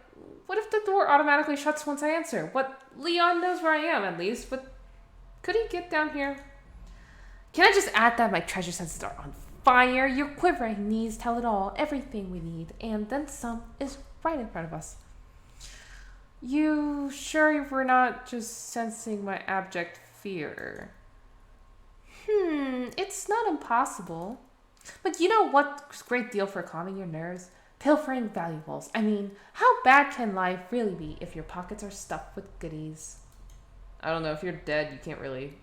what if the door automatically shuts once I answer? Leon knows where I am at least, but could he get down here? Can I just add that my treasure senses are on fire? Your quivering knees tell it all. Everything we need, and then some, is right in front of us. You sure we're not just sensing my abject fear? It's not impossible. But you know what's a great deal for calming your nerves? Pilfering valuables. I mean, how bad can life really be if your pockets are stuffed with goodies? I don't know, if you're dead, you can't really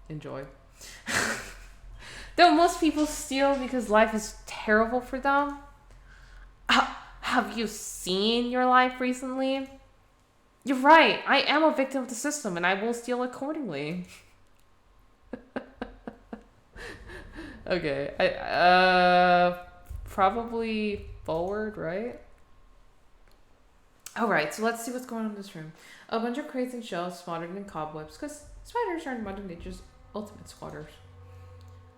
enjoy. Don't most people steal because life is terrible for them? Have you seen your life recently? You're right. I am a victim of the system and I will steal accordingly. Okay. I probably forward, right? Alright, so let's see what's going on in this room. A bunch of crates and shelves spotted in cobwebs, because spiders are Mother Nature's ultimate squatters.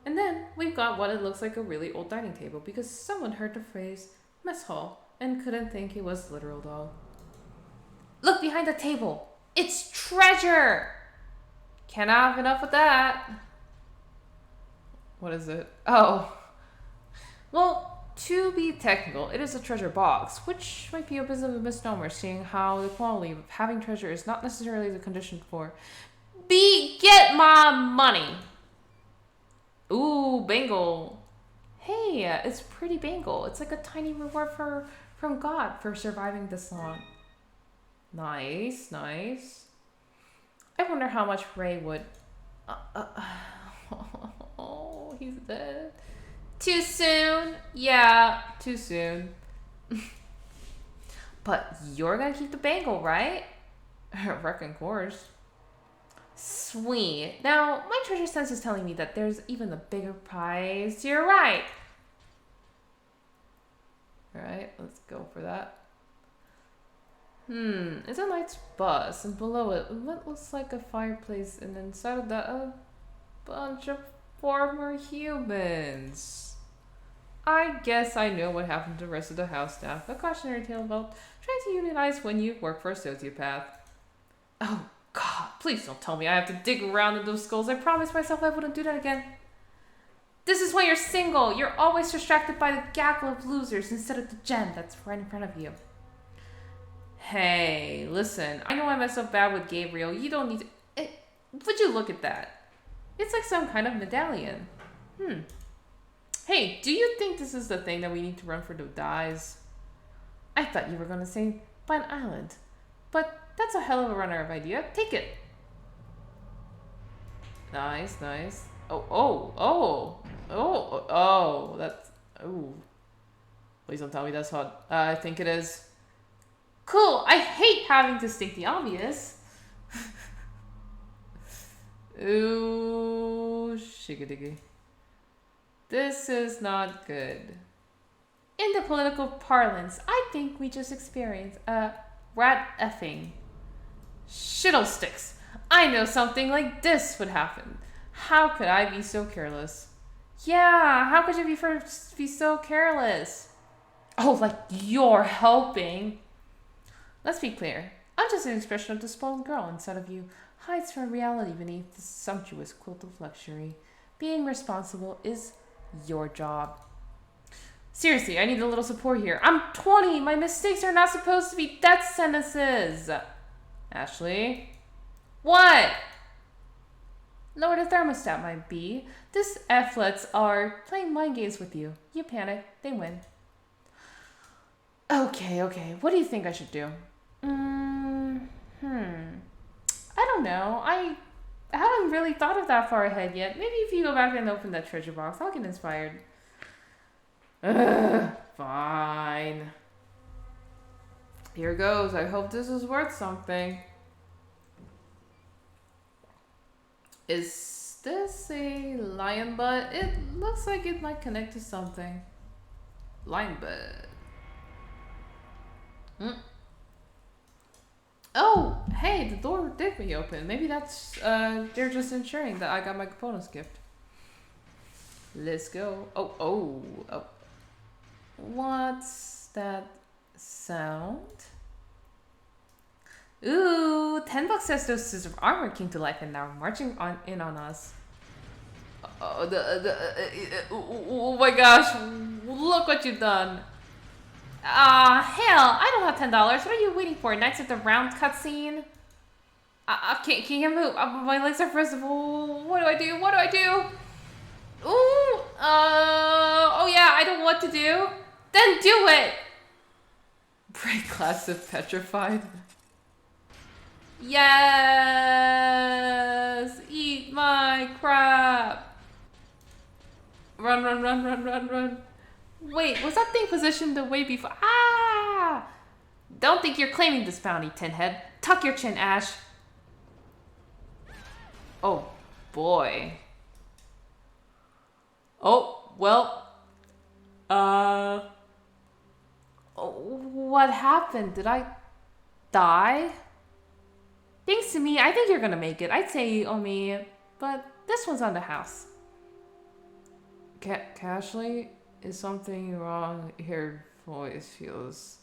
And then we've got what it looks like a really old dining table, because someone heard the phrase mess hall and couldn't think it was literal though. Look behind the table. It's treasure! Can't have enough of that. What is it? Oh. Well, to be technical, it is a treasure box, which might be a bit of a misnomer, seeing how the quality of having treasure is not necessarily the condition for Get my money! ooh, bangle. Hey, it's pretty bangle. It's like a tiny reward from God for surviving this long. Nice, nice. I wonder how much Ray would... oh, he's dead. Too soon? Yeah, too soon. But you're gonna keep the bangle, right? Reckon course. Sweet. Now, my treasure sense is telling me that there's even a bigger prize. You're right. Alright, let's go for that. It's a night's bus, and below it, what looks like a fireplace, and inside of that, a bunch of former humans. I guess I know what happened to the rest of the house staff. A cautionary tale about trying to unionize when you work for a sociopath. Oh, God, please don't tell me I have to dig around in those skulls. I promised myself I wouldn't do that again. This is why you're single. You're always distracted by the gaggle of losers instead of the gem that's right in front of you. Hey, listen, I know I messed up bad with Gabriel. You don't need to... would you look at that? It's like some kind of medallion. Hey, do you think this is the thing that we need to run for the dies? I thought you were going to say by an island. But that's a hell of a runner of idea. Take it. Nice, nice. That's... Oh. Please don't tell me that's hot. I think it is. Cool. I hate having to state the obvious. Ooh, shigadigi. This is not good. In the political parlance, I think we just experienced a rat effing. Shiddlesticks. I know something like this would happen. How could I be so careless? Yeah, how could you be so careless? Oh, like you're helping. Let's be clear. I'm just an expression of the spoiled girl inside of you hides from reality beneath the sumptuous quilt of luxury. Being responsible is your job. Seriously, I need a little support here. I'm 20. My mistakes are not supposed to be death sentences. Ashley? What? Lower the thermostat, my bee. This F-lets are playing mind games with you. You panic, they win. Okay. What do you think I should do? I don't know. I haven't really thought of that far ahead yet. Maybe if you go back and open that treasure box, I'll get inspired. Fine. Here goes. I hope this is worth something. Is this a lion butt? It looks like it might connect to something. Lion butt. Oh, hey, the door did reopen. Maybe that's, they're just ensuring that I got my bonus gift. Let's go. Oh. What's that sound? Ooh, $10 says those scissors of armor came to life and now are marching in on us. Oh my gosh, look what you've done. Hell, I don't have $10. What are you waiting for? Knights of the Round cutscene? Can't you move? My legs are frozen. What do I do? Ooh, oh yeah, I don't know what to do. Then do it! Break class of petrified. Yes! Eat my crap! Run. Wait, was that thing positioned the way before? Ah! Don't think you're claiming this bounty, Tinhead. Tuck your chin, Ash. Oh, boy. Oh, well. What happened? Did I die? Thanks to me, I think you're gonna make it. I'd say Omi, but this one's on the house. Cashley, is something wrong? Her voice feels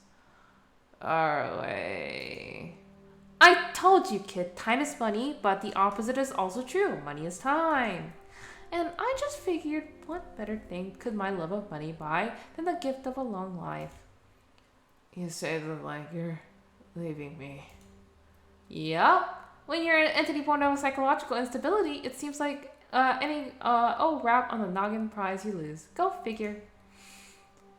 our way. I told you, kid, time is money, but the opposite is also true. Money is time. And I just figured, what better thing could my love of money buy than the gift of a long life? You say that like you're leaving me. Yep. When you're an entity born of psychological instability, it seems like any rap on the noggin prize you lose. Go figure.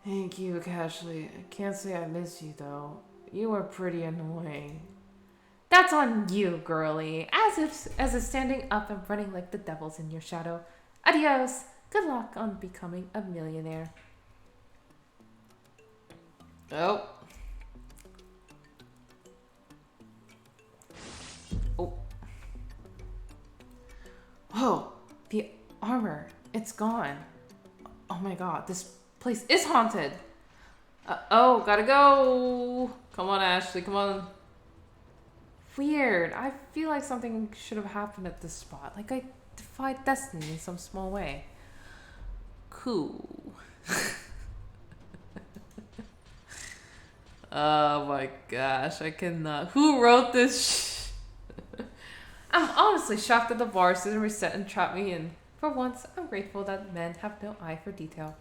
Thank you, Cashley. I can't say I miss you though. You were pretty annoying. That's on you, girly. As if standing up and running like the devils in your shadow. Adios. Good luck on becoming a millionaire. Oh. Whoa, the armor, it's gone. Oh my god, this place is haunted. Gotta go. Come on, Ashley, come on. Weird, I feel like something should have happened at this spot. Like I defied destiny in some small way. Cool. Oh my gosh, I cannot. Who wrote this I'm honestly shocked that the bars didn't reset and trap me in. For once, I'm grateful that men have no eye for detail.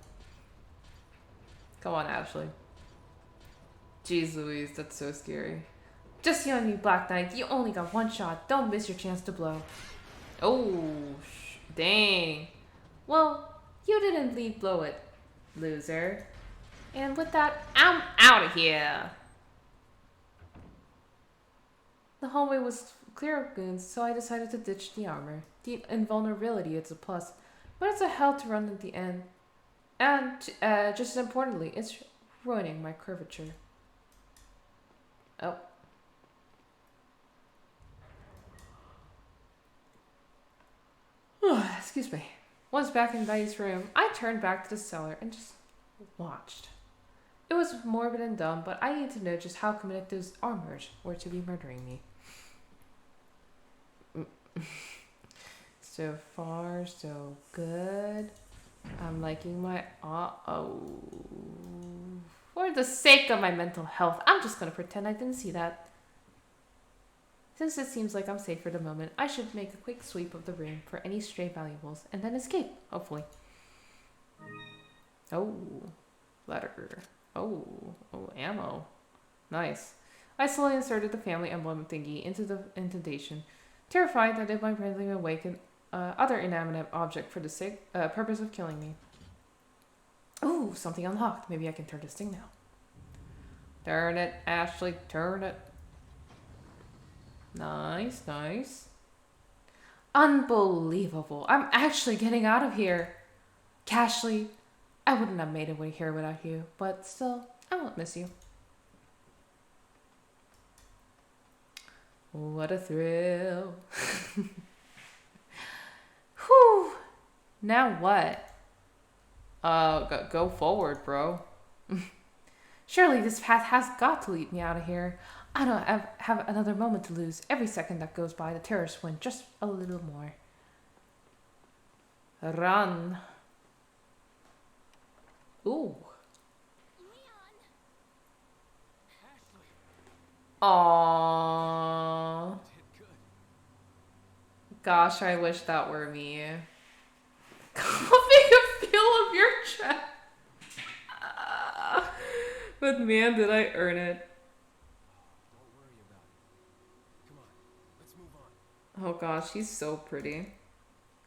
Come on, Ashley. Jeez Louise, that's so scary. Just you and me, Black Knight. You only got one shot. Don't miss your chance to blow. Oh, dang. Well, you didn't lead blow it, loser. And with that, I'm out of here. The hallway was clear of goons, so I decided to ditch the armor. The invulnerability is a plus, but it's a hell to run at the end. And just as importantly, it's ruining my curvature. Oh. Excuse me. Once back in Betty's room, I turned back to the cellar and just watched. It was morbid and dumb, but I needed to know just how committed those armors were to be murdering me. So far, so good. I'm liking my oh. For the sake of my mental health, I'm just gonna pretend I didn't see that. Since it seems like I'm safe for the moment, I should make a quick sweep of the room for any stray valuables and then escape, hopefully. Oh, letter. Oh, ammo. Nice. I slowly inserted the family emblem thingy into the indentation, terrified that it might randomly awaken other inanimate object for the purpose of killing me. Ooh, something unlocked. Maybe I can turn this thing now. Turn it, Ashley, turn it. Nice, nice. Unbelievable. I'm actually getting out of here. Cashley, I wouldn't have made it here without you, but still, I won't miss you. What a thrill. Whew. Now what? Go forward, bro. Surely this path has got to lead me out of here. I don't have another moment to lose. Every second that goes by, the terrorists win just a little more. Run. Ooh. Leon! Aww. Gosh, I wish that were me. Coughing a feel of your chest. But man, did I earn it. Don't worry about it. Come on, let's move on. Oh gosh, she's so pretty.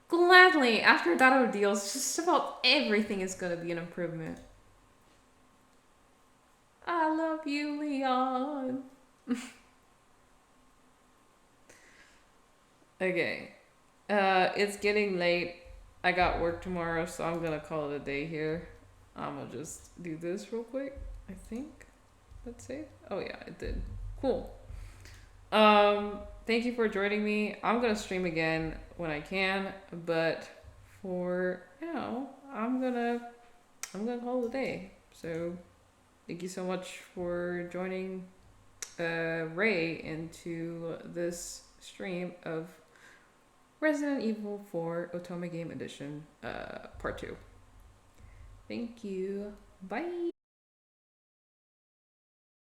Gladly, after that ordeal, just about everything is gonna be an improvement. I love you, Leon. Okay. It's getting late. I got work tomorrow, so I'm gonna call it a day here. I'm gonna just do this real quick. I think that's it. Oh yeah, it did. Cool. Thank you for joining me. I'm gonna stream again when I can, but for now, I'm gonna call it a day. So thank you so much for joining Ray into this stream of Resident Evil 4 Otome Game Edition Part 2. Thank you. Bye.